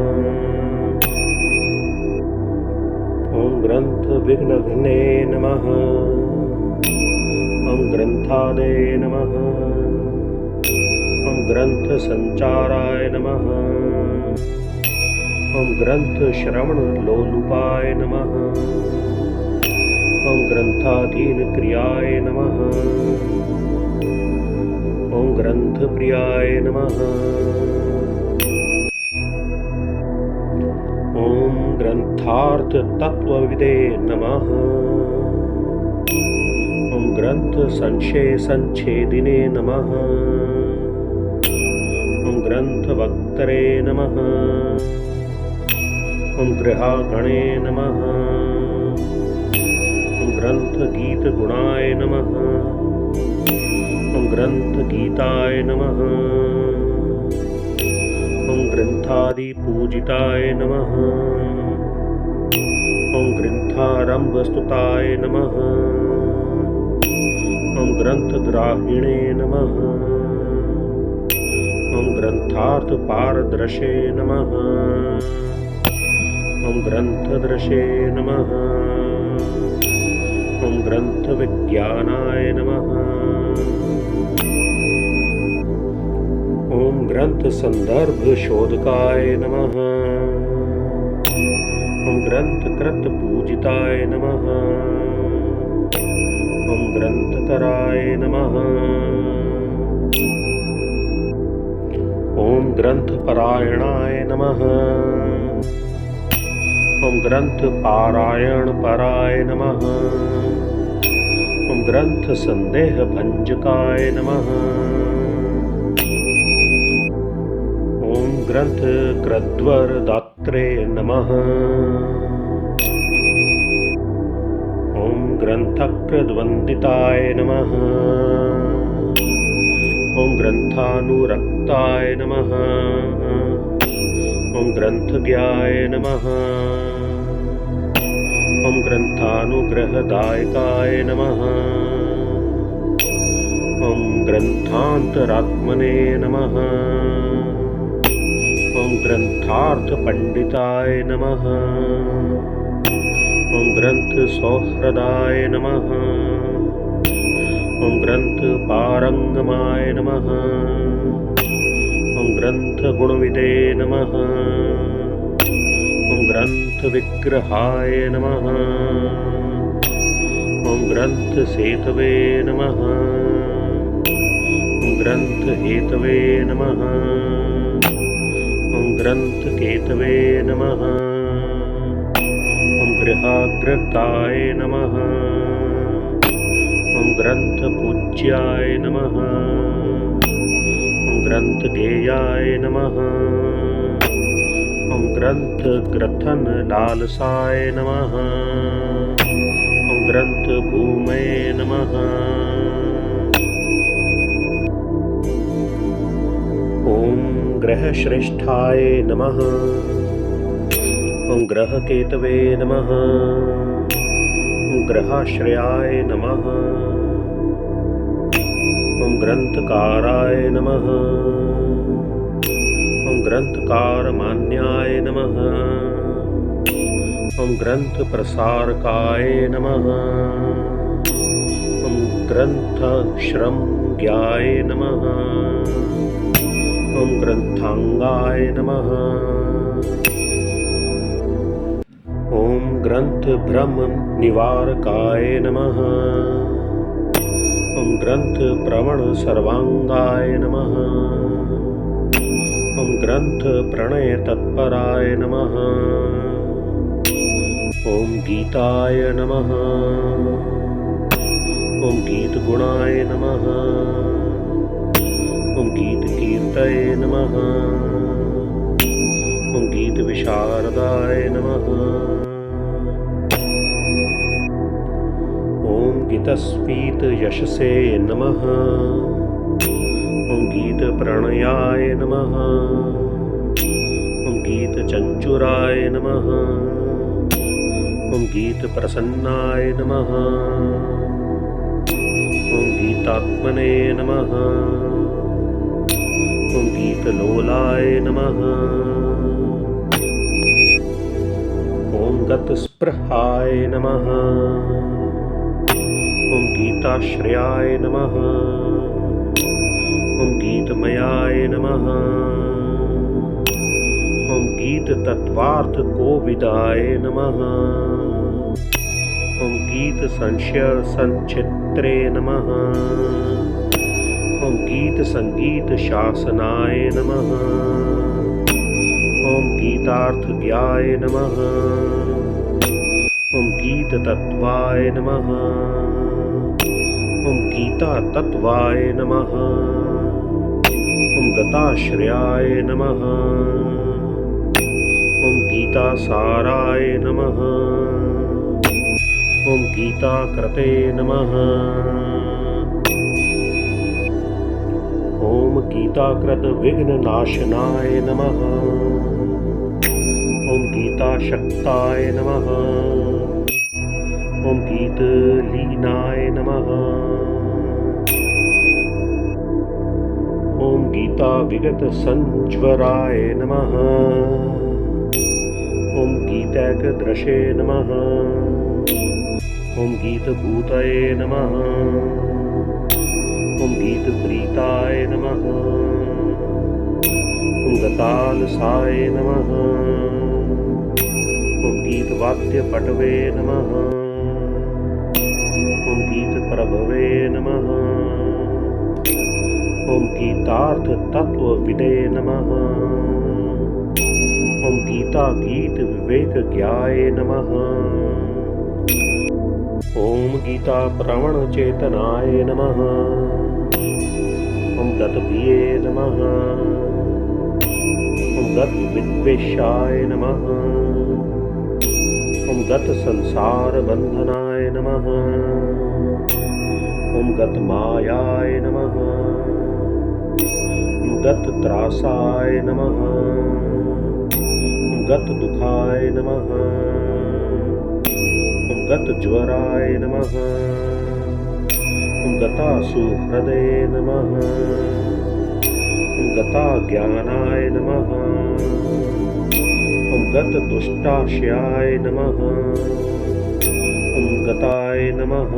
ॐ ग्रन्थविघ्नघ्ने नमः। ॐ ग्रन्थादे नमः। ॐ ग्रन्थसञ्चाराय नमः। ॐ ग्रन्थश्रवणलोलुपाय नमः। ॐ ग्रन्थाधीनक्रियाय नमः। ॐ ग्रन्थप्रियाय नमः। ॐ ग्रन्थार्थतत्त्वविदे नमः। ॐ ग्रन्थसंशयसञ्छेदिने नमः। ॐ ग्रन्थवक्त्रे नमः। ॐ गृहागणे नमः। ॐ ग्रन्थगीतगुणाय नमः। ॐ ग्रन्थगीताय नमः। ॐ ग्रन्थादिपूजिताय नमः। ॐ ग्रन्थारम्भस्तुताय नमः। ॐ ग्रन्थग्राहिणे नमः। ॐ ग्रन्थार्थपारदृशे नमः। ॐ ग्रन्थदृशे नमः। ॐ ग्रन्थविज्ञानाय नमः। ॐ ग्रन्थसन्दर्भशोधकाय नमः। ॐ ग्रन्थकृतपूजिताय नमः। ॐ ग्रन्थकराय नमः। ॐ ग्रन्थपरायणाय नमः। ॐ ग्रन्थपारायणपराय नमः। ॐ ग्रन्थसन्देहभञ्जकाय नमः। ॐ ग्रन्थकृद्वरदात्रे नमः। ॐ ग्रन्थकृद्वन्दिताय नमः। ॐ ग्रन्थानुरक्ताय नमः। ॐ ग्रन्थज्ञाय नमः। ॐ ग्रन्थानुग्रहदायकाय नमः। ॐ ग्रन्थान्तरात्मने नमः। ॐ ग्रन्थार्थपण्डिताय नमः। ॐ ग्रन्थसौहृदाय नमः। ॐ ग्रन्थपारङ्गमाय नमः। ॐ ग्रंथगुणविदे नमः। ॐ ग्रंथविग्रहाय नमः। ॐ ग्रंथसेतवे नमः। ॐ ग्रंथहेतवे नमः। ॐ ग्रंथकेतवे नमः। ॐ गृहाग्रकाय नमः। ॐ ग्रंथपूज्याय नमः। ॐ ग्रंथगेयाय नमः। ॐ ग्रंथग्रथनलालसाय नमः। ॐ ग्रंथभूमये नमः। ॐ ग्रहश्रेष्ठाय नमः। ॐ ग्रहकेतवे नमः। ॐ ग्रहाश्रयाय नमः। ॐ ग्रंथकाराय नमः। ॐ ग्रंथकारमान्याय नमः। ॐ ग्रंथप्रसारकाय नमः। ॐ ग्रंथश्रम्याय नमः। ॐ ग्रंथांगाय नमः। ॐ ग्रंथभ्रमनिवारकाय नमः। ॐ ग्रंथप्रवणसर्वांगाय नमः। ॐ ग्रंथप्रणयतत्पराय नमः। ॐ गीताय नमः। ॐ गीतगुणाय नमः। ॐ गीतकीर्तये नमः। ॐ गीतविशारदाय नमः। ॐ गीतस्फीतयशसे नमः। ॐ गीतप्रणयाय नमः। ॐ गीतचञ्चुराय नमः। ॐ गीतप्रसन्नाय नमः। ॐ गीतात्मने नमः। ॐ गीतलोलाय नमः। ॐ गतस्पृहाय नमः। ॐ गीताश्रयाय नमः। ॐ गीतमयाय नमः। ॐ गीततत्त्वार्थकोविदाय नमः। ॐ गीतसंशयसञ्चित्रे नमः। ॐ गीतसङ्गीतशासनाय नमः। ॐ गीतार्थज्ञाय नमः। ॐ गीततत्त्वाय नमः। ॐ गीतातत्त्वाय नमः। ॐ गताश्रयाय नमः। ॐ गीतासाराय नमः। ॐ गीताकृते नमः। ॐ गीताकृतविघ्ननाशनाय नमः। ॐ गीताशक्ताय नमः। ॐ गीतलीनाय नमः। ॐ गीताविगतसञ्ज्वराय नमः। ॐ गीतैकदृशे नमः। ॐ गीतभूतये नमः। ॐ गीतप्रीताय नमः। ॐ गतालसाय नमः। ॐ गीतवाद्यपटवे नमः। ॐ गीतप्रभवे नमः। ॐ गीतार्थतत्त्वविदे नमः। ॐ गीतागीतविवेकज्ञाय नमः। ॐ गीताप्रवणचेतनाय नमः। ॐ गतभिये नमः। ॐ गतविद्वेषाय नमः। ॐ गतसंसारबन्धनाय नमः। ॐ गतमायाय नमः। ॐ गतत्रासाय नमः। ॐ गतदुःखाय नमः। ॐ गतज्वराय नमः। ॐ गतासुहृदये नमः। ॐ गताज्ञानाय नमः। ॐ गतदुष्टाशयाय नमः। ॐ गताय नमः।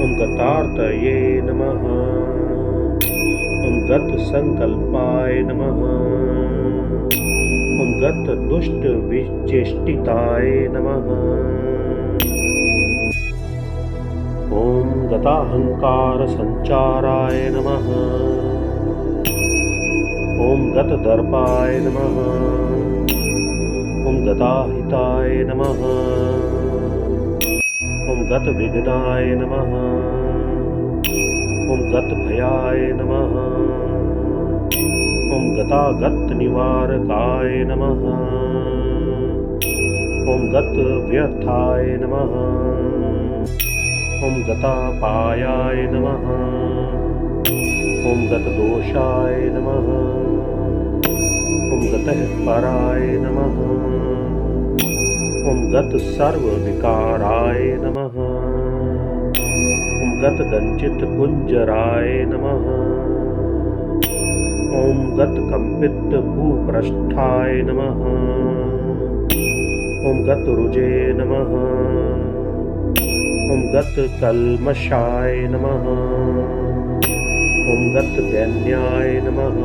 ॐ गतार्तये नमः। ॐ ॐ गत संकल्पाय नमः। ॐ गत दुष्ट विचेष्टिताय नमः। ॐ गताहंकार संचाराय नमः। ॐ गत दर्पाय नमः। ॐ गताहिताय नमः। ॐ गत विघ्नाय नमः। ॐ गत भयाय नमः। ॐ गतागत निवारकाय नमः। ॐ गत व्यर्थाय नमः। ॐ गतापायाय नमः। ॐ गत दोषाय नमः। ॐ गतः पराय नमः। ॐ गत सर्वविकाराय नमः। ॐ गत गंचित कुंजराय नमः। ॐ गत कंपित भूपृष्ठाय नमः। ॐ गत रुजे नमः। ॐ गत कल्मषाय नमः। ॐ गत दैन्याय नमः।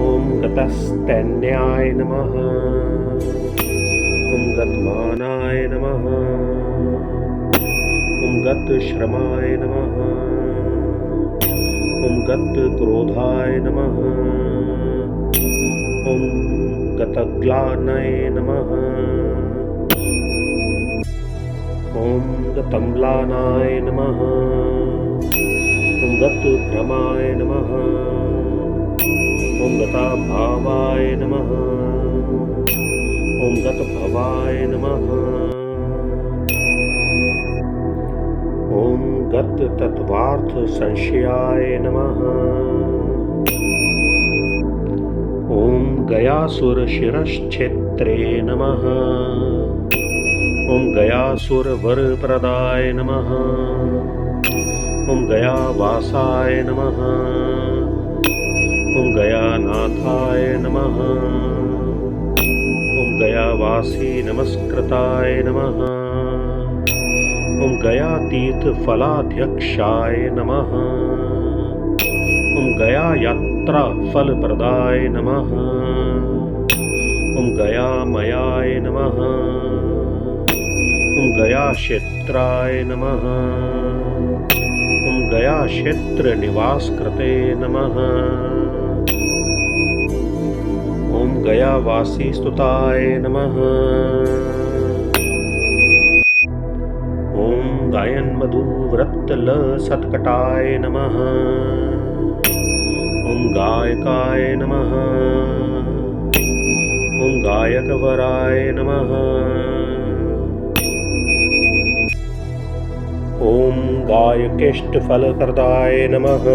ॐ गतस्तैन्याय नमः। ॐ गतमानाय नमः। ॐ गत श्रमाय नमः। ॐ गत क्रोधाय नमः। ॐ गतग्लानये नमः। ॐ गतम्लानाय नमः। ॐ गत भ्रमाय नमः। ॐ गताभावाय नमः। ॐ गत भवाय नमः। ॐ गत तत्वार्थ संशयाय नमः। ॐ गयासुर शिरश्छेत्रे नमः। ॐ गयासुर वरप्रदाय नमः। ॐ गयावासाय नमः। ॐ गयानाथाय नमः। ॐ गयावासी नमस्कृताय नमः। ॐ गयातीर्थफलाध्यक्षाय नमः। ॐ गयायात्रा फलप्रदाय नमः। ॐ गयामयाय नमः। ॐ गयाक्षेत्राय नमः। ॐ गयाक्षेत्र निवासकृते नमः। ॐ गयावासी स्तुताय नमः। ॐ गायन्मधुव्रतलसत्कटाय नमः। ॐ गायकाय नमः। ॐ गायकवराय नमः। ॐ गायकेष्टफलप्रदाय नमः।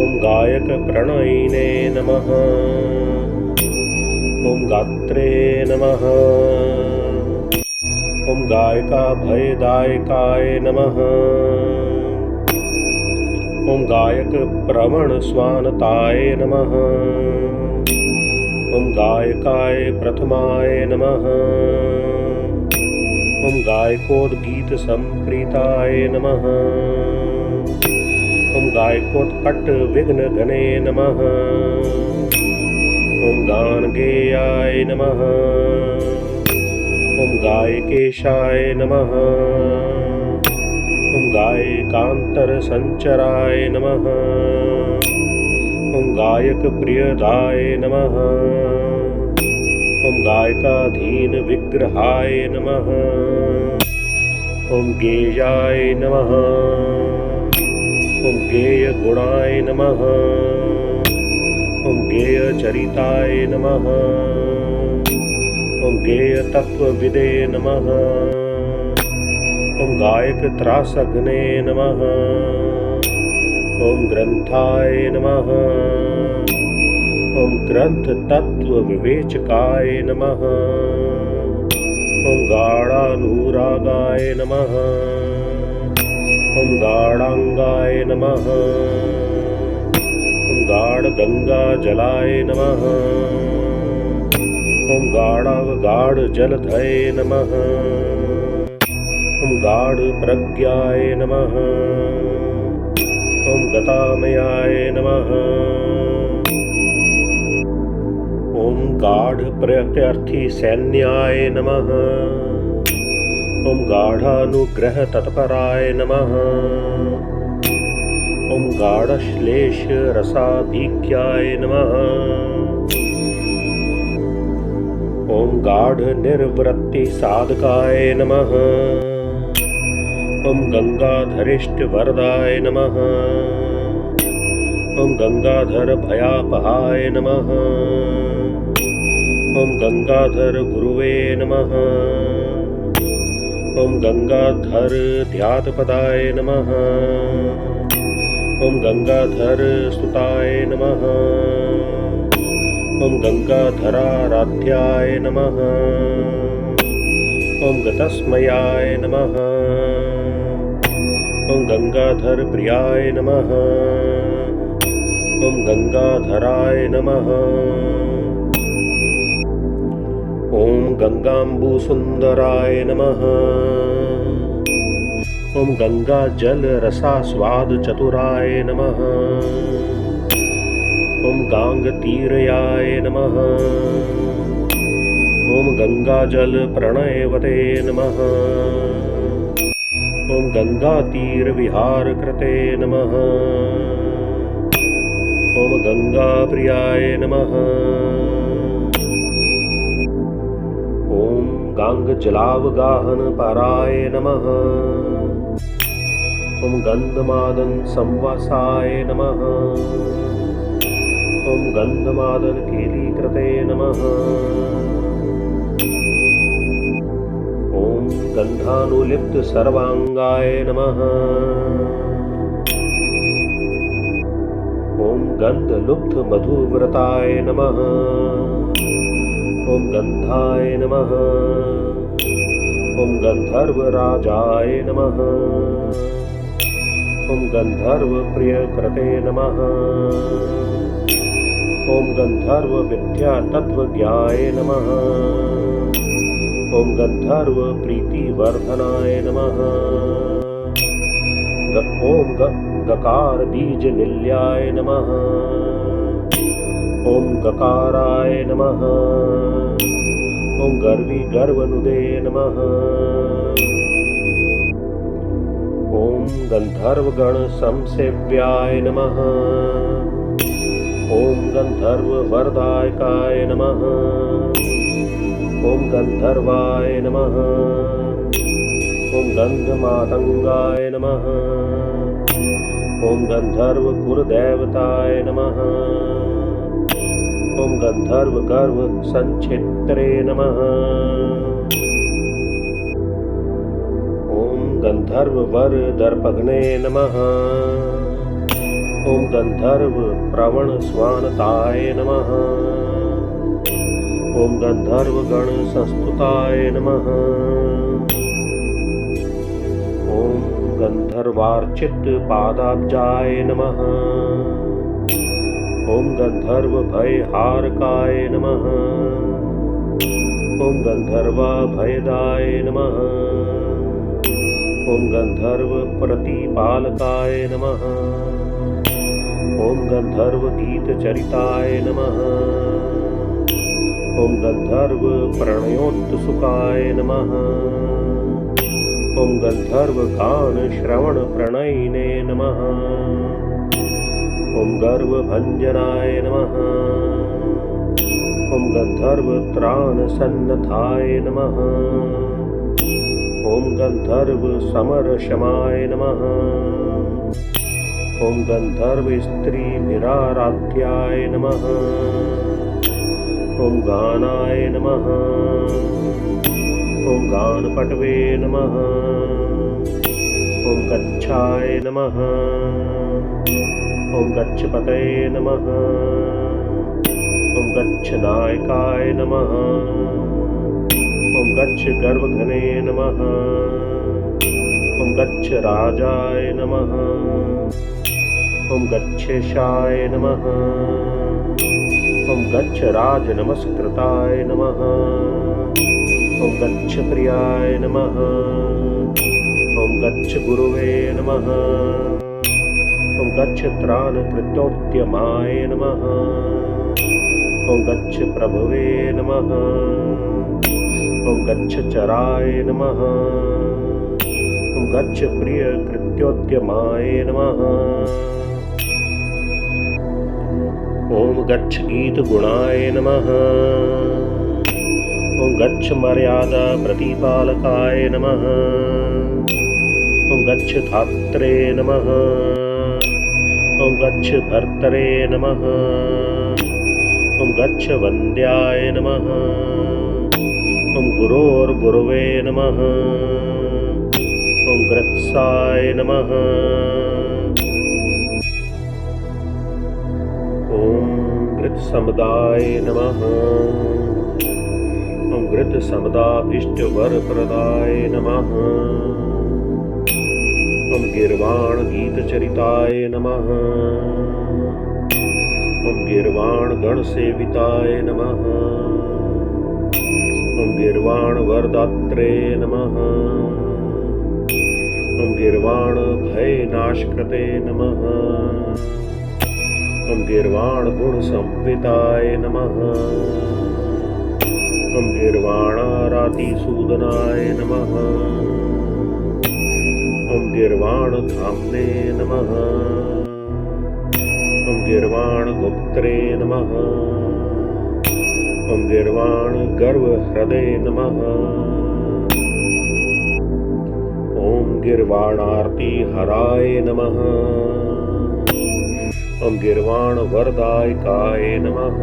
ॐ गायकप्रणयिने नमः। ॐ गात्रे नमः। ॐ गायकाभयदायकाय नमः। ॐ गायकप्रवणस्वानताय नमः। ॐ गायकाय प्रथमाय नमः। ॐ गायकोद्गीतसम्प्रीताय नमः। ॐ गायकोत्कटविघ्नघने नमः। ॐ गानगेयाय नमः। ॐ गायकेशाय नमः। ॐ गायकान्तरसञ्चराय नमः। ॐ गायकप्रियदाय नमः। ॐ गायकाधीनविग्रहाय नमः। ॐ गेयाय नमः। ॐ गेयगुणाय नमः। ॐ गेयचरिताय नमः। ॐ गेयतत्त्वविदे नमः। ॐ गायकत्रासघ्ने नमः। ॐ ग्रन्थाय नमः। ॐ ग्रन्थतत्त्वविवेचकाय नमः। ॐ गाढानुरागाय नमः। ॐ गाढाङ्गाय नमः। ॐ गाढगङ्गाजलाय नमः। ॐ गाढावगाढजलधये नमः। ॐ गाढप्रज्ञाय नमः। ॐ गतामयाय नमः। ॐ गाढप्रत्यर्थी-सैन्याय नमः। ॐ गाढानुग्रह-तत्पराय नमः। ॐ गाढश्लेषरसाभिज्ञाय नमः। ॐ गाढनिर्वृत्तिसाधकाय नमः। ॐ गंगाधरेष्टवरदाय नमः। ॐ गंगाधरभयापहाय नमः। ॐ गंगाधरगुरुवे नमः। ॐ गंगाधरध्यातपदाय नमः। ॐ गंगाधरसुताय नमः। ॐ गंगाधराराध्याय नमः। ॐ गतस्मयाय नमः। ॐ गंगाधरप्रियाय नमः। ॐ गंगाधराय नमः। ॐ गंगाम्बुसुन्दराय नमः। ॐ गंगाजलरसास्वादचतुराय नमः। ॐ गाङ्गतीरयाय नमः। ॐ गंगाजलप्रणयवते नमः। ॐ गंगातीरविहारकृते नमः। ॐ गंगाप्रियाय नमः। ॐ गाङ्गजलावगाहनपराय नमः। ॐ गन्धमादनसंवासाय नमः। ॐ गन्धमादनकेलीकृते नमः। ॐ गन्धानुलिप्तसर्वाङ्गाय नमः। ॐ गन्धलुब्धमधुव्रताय नमः। ॐ गन्धाय नमः। ॐ गन्धर्वराजाय नमः। ॐ गन्धर्वप्रियकृते नमः। ॐ गन्धर्वविद्यातत्त्वज्ञाय नमः। ॐ गन्धर्वप्रीतिवर्धनाय नमः। ॐ गकारबीजनिलयाय नमः। ॐ गकाराय नमः। ॐ गर्वीगर्वनुदे नमः। ॐ गन्धर्वगणसंसेव्याय नमः। ॐ गन्धर्ववरदायकाय नमः। ॐ गन्धर्वाय नमः। ॐ गन्धमातङ्गाय नमः। ॐ गन्धर्वकुलदेवताय नमः। ॐ गन्धर्वगर्वसञ्चित्रे नमः। ॐ गन्धर्ववरदर्पघ्ने नमः। ॐ गन्धर्वप्रवणस्वानताय नमः। ॐ गन्धर्वगणसंस्तुताय नमः। ॐ गन्धर्वार्चितपादाब्जाय नमः। ॐ गन्धर्वभयहारकाय नमः। ॐ गन्धर्वाभयदाय नमः। ॐ गन्धर्वप्रतिपालकाय नमः। ॐ गन्धर्वगीतचरिताय नमः। ॐ गन्धर्वप्रणयोत्सुकाय नमः। ॐ गन्धर्वगानश्रवणप्रणयिने नमः। ॐ गर्वभञ्जनाय नमः। ॐ गन्धर्वत्राणसन्नताय नमः। ॐ गन्धर्वसमरशमाय नमः। ॐ गन्धर्वस्त्रीभिराराध्याय नमः। ॐ गानाय नमः। ॐ गानपटवे नमः। ॐ गच्छाय नमः। ॐ गच्छपतये नमः। ॐ गच्छनायकाय नमः। ॐ गच्छगर्वघने नमः। ॐ गच्छराजाय नमः। ॐ गच्छेशाय नमः। ॐ गच्छराजनमस्कृताय नमः। ॐ गच्छप्रियाय नमः। गच्छ गुरुवे नमः। ॐ गच्छ त्राणकृत्योद्यमाय नमः। ॐ गच्छ प्रभवे नमः। ॐ गच्छ चराय नमः। ॐ गच्छ प्रियकृत्योद्यमाय नमः। ॐ गच्छ गीतगुणाय नमः। ॐ गच्छ मर्यादा प्रतिपालकाय नमः। ॐ गच्छ धात्रे नमः। ॐ गच्छ भर्तरे नमः। ॐ गच्छ वन्द्याय नमः। ॐ गुरोर्गुरवे नमः। ॐ ग्रत्साय नमः। ॐ घृतसमदाय नमः। ॐ घृतसमदाभीष्टवरप्रदाय नमः। ॐ गीर्वाणगीतचरिताय नमः। ॐ गीर्वाणगणसेविताय नमः। ॐ गीर्वाणवरदात्रे नमः। ॐ गीर्वाणभयनाशकृते नमः। ॐ गीर्वाणगुणसंविताय नमः। ॐ गीर्वाणारातिसूदनाय नमः। ॐ गीर्वाणधाम्ने नमः। ॐ गीर्वाणगुप्त्रे नमः। ॐ गीर्वाणगर्वहृदे नमः। ॐ गीर्वाणार्तिहराय नमः। ॐ गीर्वाणवरदायकाय नमः।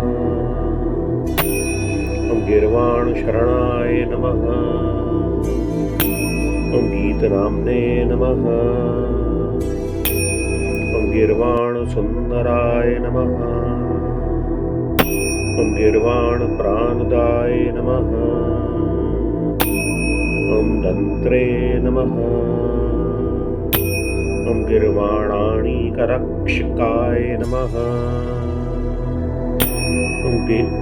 ॐ गीर्वाणशरणाय नमः। ॐ गीतनाम्ने नमः। ॐ गीर्वाणसुन्दराय नमः। ॐ गीर्वाणप्राणदाय नमः। ॐ दन्त्रे नमः। ॐ गीर्वाणानीकरक्षकाय नमः। ॐ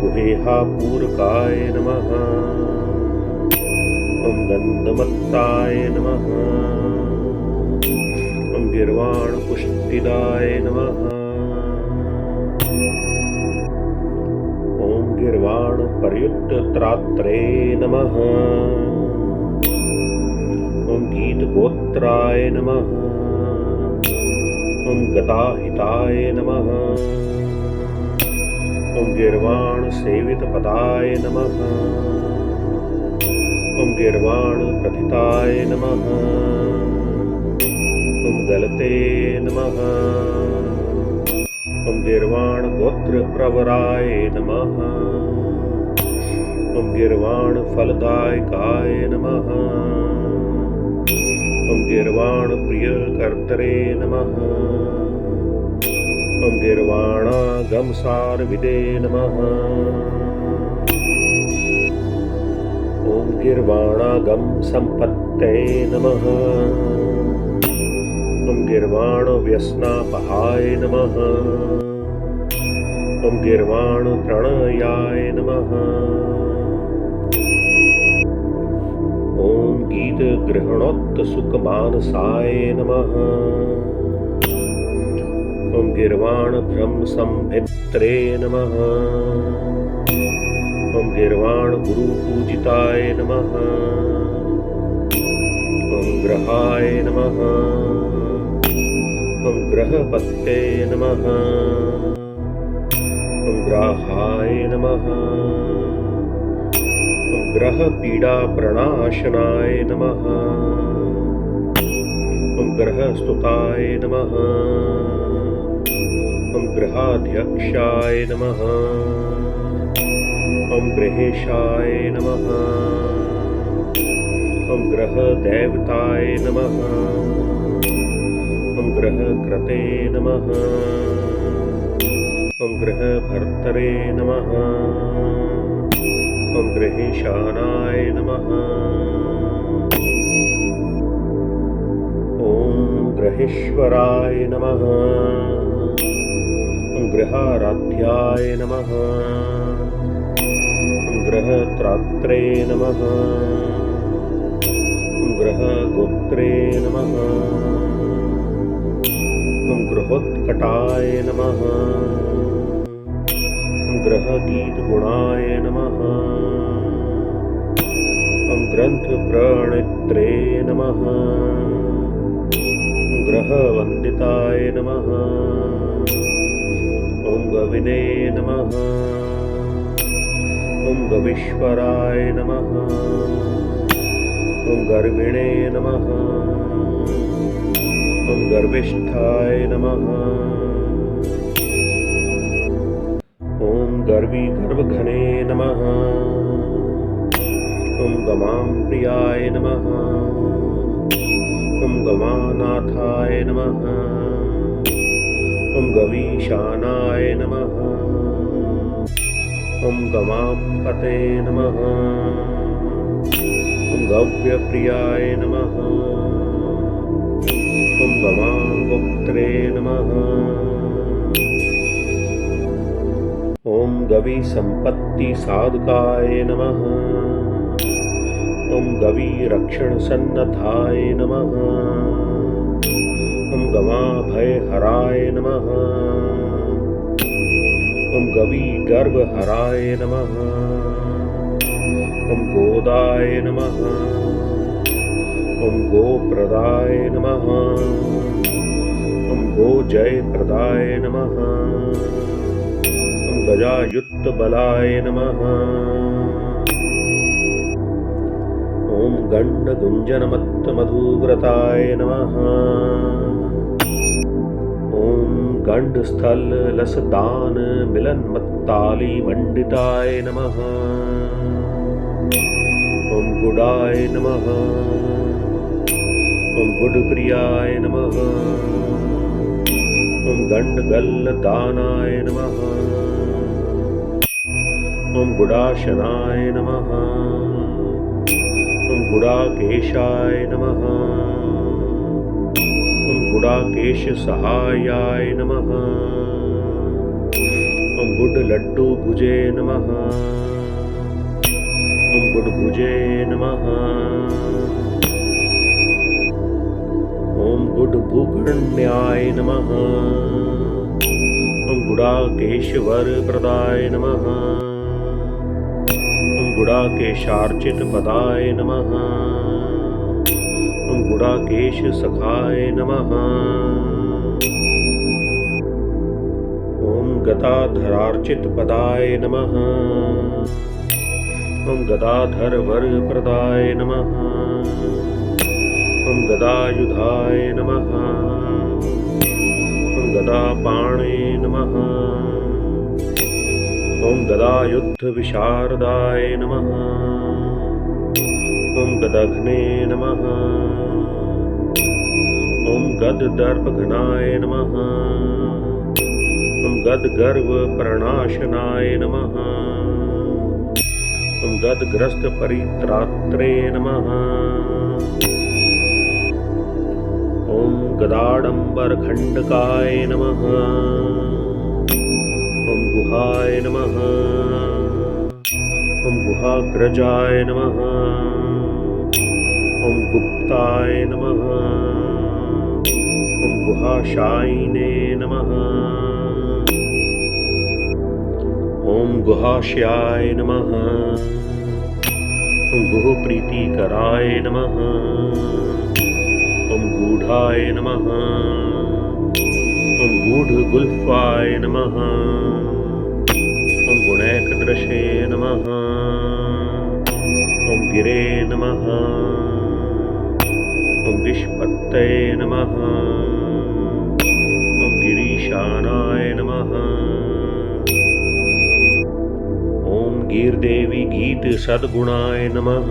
गुहेहापूरकाय नमः। ॐ गन्धमत्ताय नमः। ॐ गीर्वाणपुष्टिदाय नमः। ॐ गीर्वाणपर्युक्तत्रात्रे नमः। ॐ गीतगोत्राय नमः। ॐ गताहिताय नमः। ॐ गीर्वाणसेवितपदाय नमः। ॐ गीर्वाणप्रथिताय नमः। ॐ गलते नमः। ॐ गीर्वाणगोत्रप्रवराय नमः। ॐ गीर्वाणफलदायकाय नमः। ॐ गीर्वाणप्रियकर्तरे नमः। ॐ गीर्वाणागमसारविदे नमः। ॐ गीर्वाणागमसम्पत्तये नमः। ॐ गीर्वाणव्यसनापहाय नमः। ॐ गीर्वाणप्रणयाय नमः। ॐ गीतगृहणोत्सुकमानसाय नमः। ॐ गीर्वाणभ्रमसंभित्रे नमः। ॐ गीर्वाणगुरुपूजिताय नमः। ॐ ग्रहाय नमः। ॐ ग्रहपत्ये नमः। ॐ ग्राहाय नमः। ॐ ग्रहपीडाप्रणाशनाय नमः। ॐ ग्रहस्तुताय नमः। ॐ ग्रहाध्यक्षाय नमः। ॐ ग्रहेशाय नमः। ॐ ग्रहदैवताय नमः। ॐ ग्रहकृते नमः। ॐ ग्रहभर्तरे नमः। ॐ ग्रहेशानाय नमः। ॐ ग्रहेश्वराय नमः। ॐ ग्रहाराध्याय नमः। ॐ ग्रहत्रात्रे नमः। ॐ ग्रहगोत्रे नमः। ॐ गृहोत्कटाय नमः। ॐ ग्रहगीतगुणाय नमः। ॐ ग्रन्थप्रणेत्रे नमः। ॐ ग्रहवन्दिताय नमः। ॐ गविने नमः। ॐ गवीश्वराय नमः। ॐ गर्विणे नमः। ॐ गर्विष्ठाय नमः। ॐ गर्वी गर्वघने नमः। ॐ गमां प्रियाय नमः। ॐ गमानाथाय नमः। ॐ गवीशानाय नमः। ॐ गमां पते नमः। ॐ गव्यप्रियाय नमः। ॐ गमागोप्त्रे नमः। ॐ गवीसम्पत्तिसाधकाय नमः। ॐ गवीरक्षणसन्नद्धाय नमः। ॐ गमाभयहराय नमः। ॐ गवीगर्वहराय नमः। ॐ गोदाय नमः। ॐ गोप्रदाय नमः। ॐ गोजयप्रदाय नमः। ॐ गजायुक्तबलाय नमः। ॐ गण्डगुञ्जनमत्तमधुव्रताय नमः। ॐ गण्डस्थललसदानमिलन्मत्तालीमण्डिताय नमः। ॐ गुडाय नमः। ॐ गुडप्रियाय नमः। ॐ गण्डगल्लदानाय नमः। ॐ गुडाशनाय नमः। ॐ गुडाकेशाय नमः। ॐ गुडाकेशसहायाय नमः। ॐ गुडलड्डुभुजे नमः। ॐ गुडभुजे नमः। ॐ गुडभूगण्याय नमः। ॐ गुडाकेशवरप्रदाय नमः। ॐ गुडाकेशार्चितपदाय नमः। ॐ गुडाकेशसखाय नमः। ॐ गदाधरार्चितपदाय नमः। ॐ गदाधरवरप्रदाय नमः। ॐ गदायुधाय नमः। ॐ गदापाणे नमः। ॐ गदायुद्धविशारदाय नमः। ॐ गदघ्ने नमः। ॐ गददर्पघनाय नमः। ॐ गदगर्वप्रणाशनाय नमः। ॐ गदग्रस्तपरित्रात्रे नमः। ॐ गदाडम्बरखण्डकाय नमः। ॐ गुहाय नमः। ॐ गुहाग्रजाय नमः। ॐ गुप्ताय नमः। ॐ गुहाशायिने नमः। ॐ गुहाश्याय नमः। ॐ गुहप्रीतिकराय नमः। ॐ गूढाय नमः। ॐ गूढगुल्फाय नमः। ॐ गुणैकदृशे नमः। ॐ गिरे नमः। ॐ विष्पत्तये नमः। ॐ गिरीशानाय नमः। ॐ गीर्देवी गीतसद्गुणाय नमः।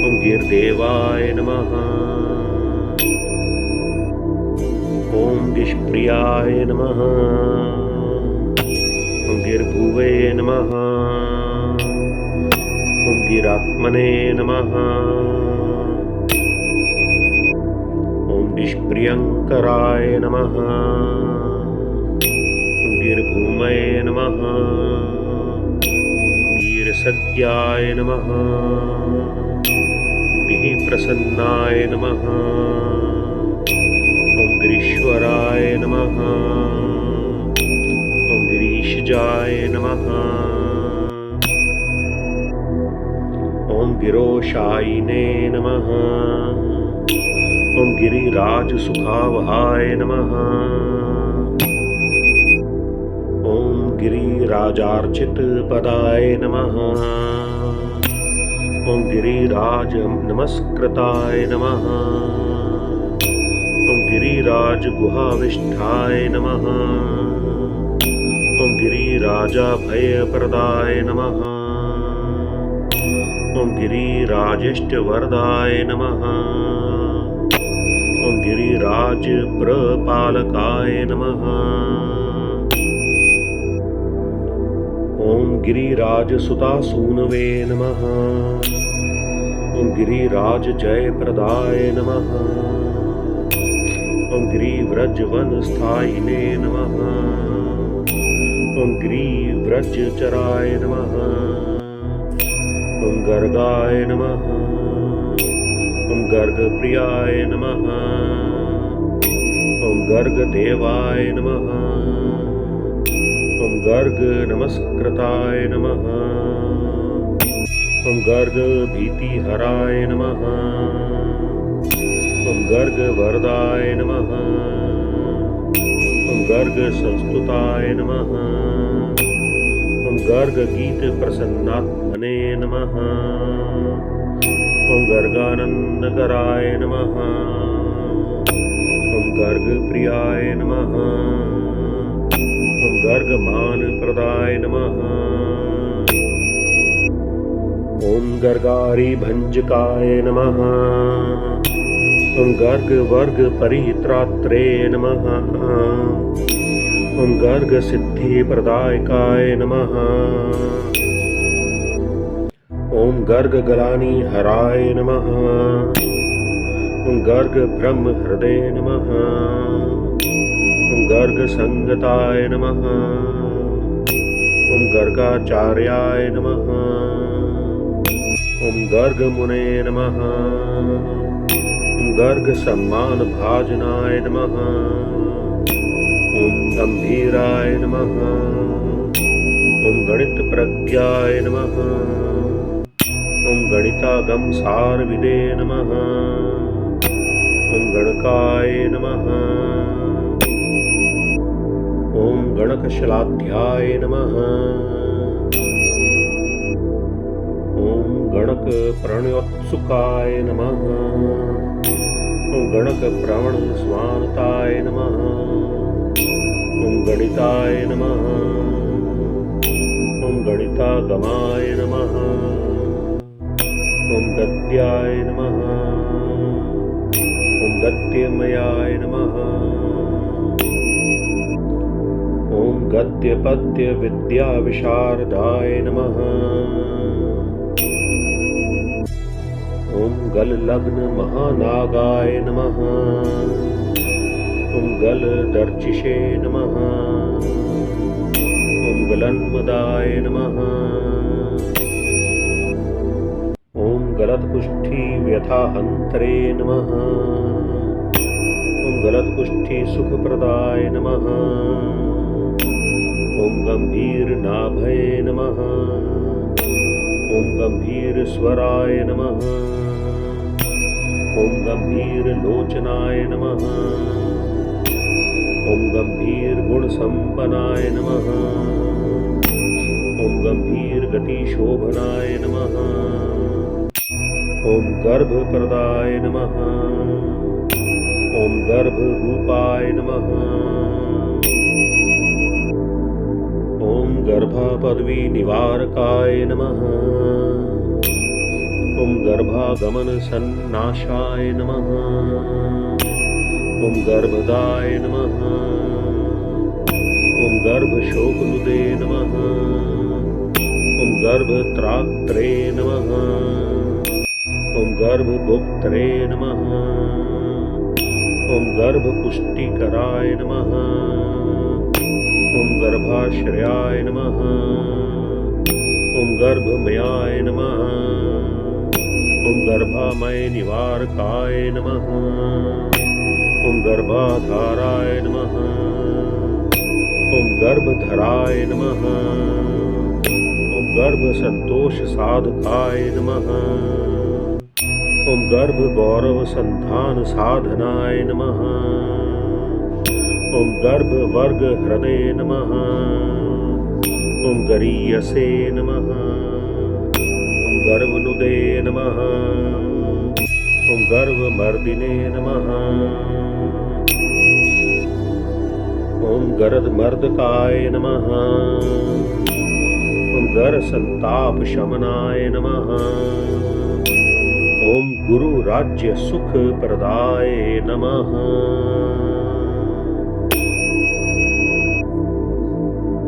ॐ गीर्देवाय नमः। ॐ गिष्प्रियाय नमः। ॐ गिर्भुवे नमः। ॐ गिरात्मने नमः। ॐ गिष्प्रियङ्कराय नमः। ॐ गिर्भूमये नमः। गिरसद्याय नमः। प्रसन्नाय नमः। ॐ गिरीश्वराय नमः। ॐ गिरीशजाय नमः। ॐ गिरोशायिने नमः। ॐ गिरिराजसुखावहाय नमः। ॐ गिरिराजार्चितपदाय नमः। ॐ गिरिराजनमस्कृताय नमः। ॐ गिरिराजगुहाविष्ठाय नमः। ॐ गिरिराजाभयप्रदाय नमः। ॐ गिरिराजेष्टवरदाय नमः। ॐ गिरिराजप्रपालकाय नमः। ॐ गिरिराजसुतासूनवे नमः। ॐ गिरिराजजयप्रदाय नमः। ॐ गिरिव्रजवनस्थायिने नमः। ॐ गिरिव्रजचराय नमः। ॐ गर्गाय नमः। ॐ गर्गप्रियाय नमः। ॐ गर्गदेवाय नमः। ॐ गर्गनमस्कृताय नमः। ॐ गर्गभीतिहराय नमः। ॐ गर्गवरदाय नमः। ॐ गर्गसंस्तुताय नमः। ॐ गर्गगीतप्रसन्नात्मने नमः। ॐ गर्गानन्दकराय नमः। ॐ गर्गप्रियाय नमः। ॐ गर्गमानप्रदाय नमः। ॐ गर्गारिभञ्जकाय नमः। ॐ गर्गवर्गपरित्रात्रे नमः। ॐ गर्गसिद्धिप्रदायकाय नमः। ॐ गर्गगलानिहराय नमः। ॐ गर्गब्रह्महृदे नमः। ॐ गर्गसङ्गताय नमः। ॐ गर्गाचार्याय नमः। ॐ गर्गमुने नमः। ॐ गर्गसम्मानभाजनाय नमः। ॐ गम्भीराय नमः। ॐ गणितप्रज्ञाय नमः। ॐ गणितागमसारविदे नमः। ॐ गणकाय नमः। ॐ गणकशलाध्याय नमः। ॐ गणकप्रणयोत्सुकाय नमः। ॐ गणकप्रवणस्वानताय नमः। ॐ गणिताय नमः। ॐ गणितागमाय नमः। ॐ गद्याय नमः। ॐ गद्यमयाय नमः। ॐ गद्यपद्यविद्याविशारदाय नमः। ॐ गललग्नमहानागाय नमः। ॐ गलदर्चिषे नमः। ॐ गलन्मदाय नमः। ॐ गलत्कुष्ठीव्यथाहन्त्रे नमः। ॐ गलत्कुष्ठीसुखप्रदाय नमः। ॐ गम्भीरनाभये नमः। ॐ गम्भीरस्वराय नमः। ॐ गम्भीरलोचनाय नमः। ॐ गम्भीरगुणसम्पन्नाय नमः। ॐ गम्भीरगतिशोभनाय नमः। ॐ गर्भप्रदाय नमः। ॐ गर्भरूपाय नमः। ॐ गर्भपदवीनिवारकाय नमः। ॐ गर्भागमनसन्नाशाय नमः। ॐ गर्भदाय नमः। ॐ गर्भशोकनुदे नमः। ॐ गर्भत्रात्रे नमः। ॐ गर्भगोप्त्रे नमः। ॐ गर्भपुष्टिकराय नमः। ॐ गर्भाश्रयाय नमः। ॐ गर्भमयाय नमः। ॐ गर्भामय निवारकाय नमः। ॐ गर्भाधाराय नमः। ॐ गर्भधराय नमः। ॐ गर्भ संतोष साधकाय नमः। ॐ गर्भ गौरव संधान साधनाय नमः। ॐ गर्भ वर्ग हृदय नमः। ॐ गरीयसे नमः। ॐ गर्भनुदे नमः। ॐ गर्भमर्दिने नमः। ॐ गरदमर्दकाय नमः। ॐ गरसंताप शमनाय नमः। ॐ गुरु राज्य सुख प्रदाय नमः।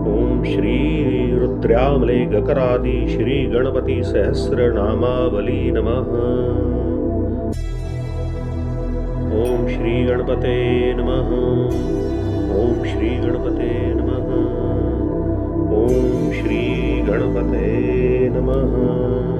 ॐ श्री रुद्रामले गकरादि श्री गणपति सहस्रनामावली नमः। ॐ श्री गणपते नमः। ॐ श्री गणपते नमः। ॐ श्री गणपते नमः।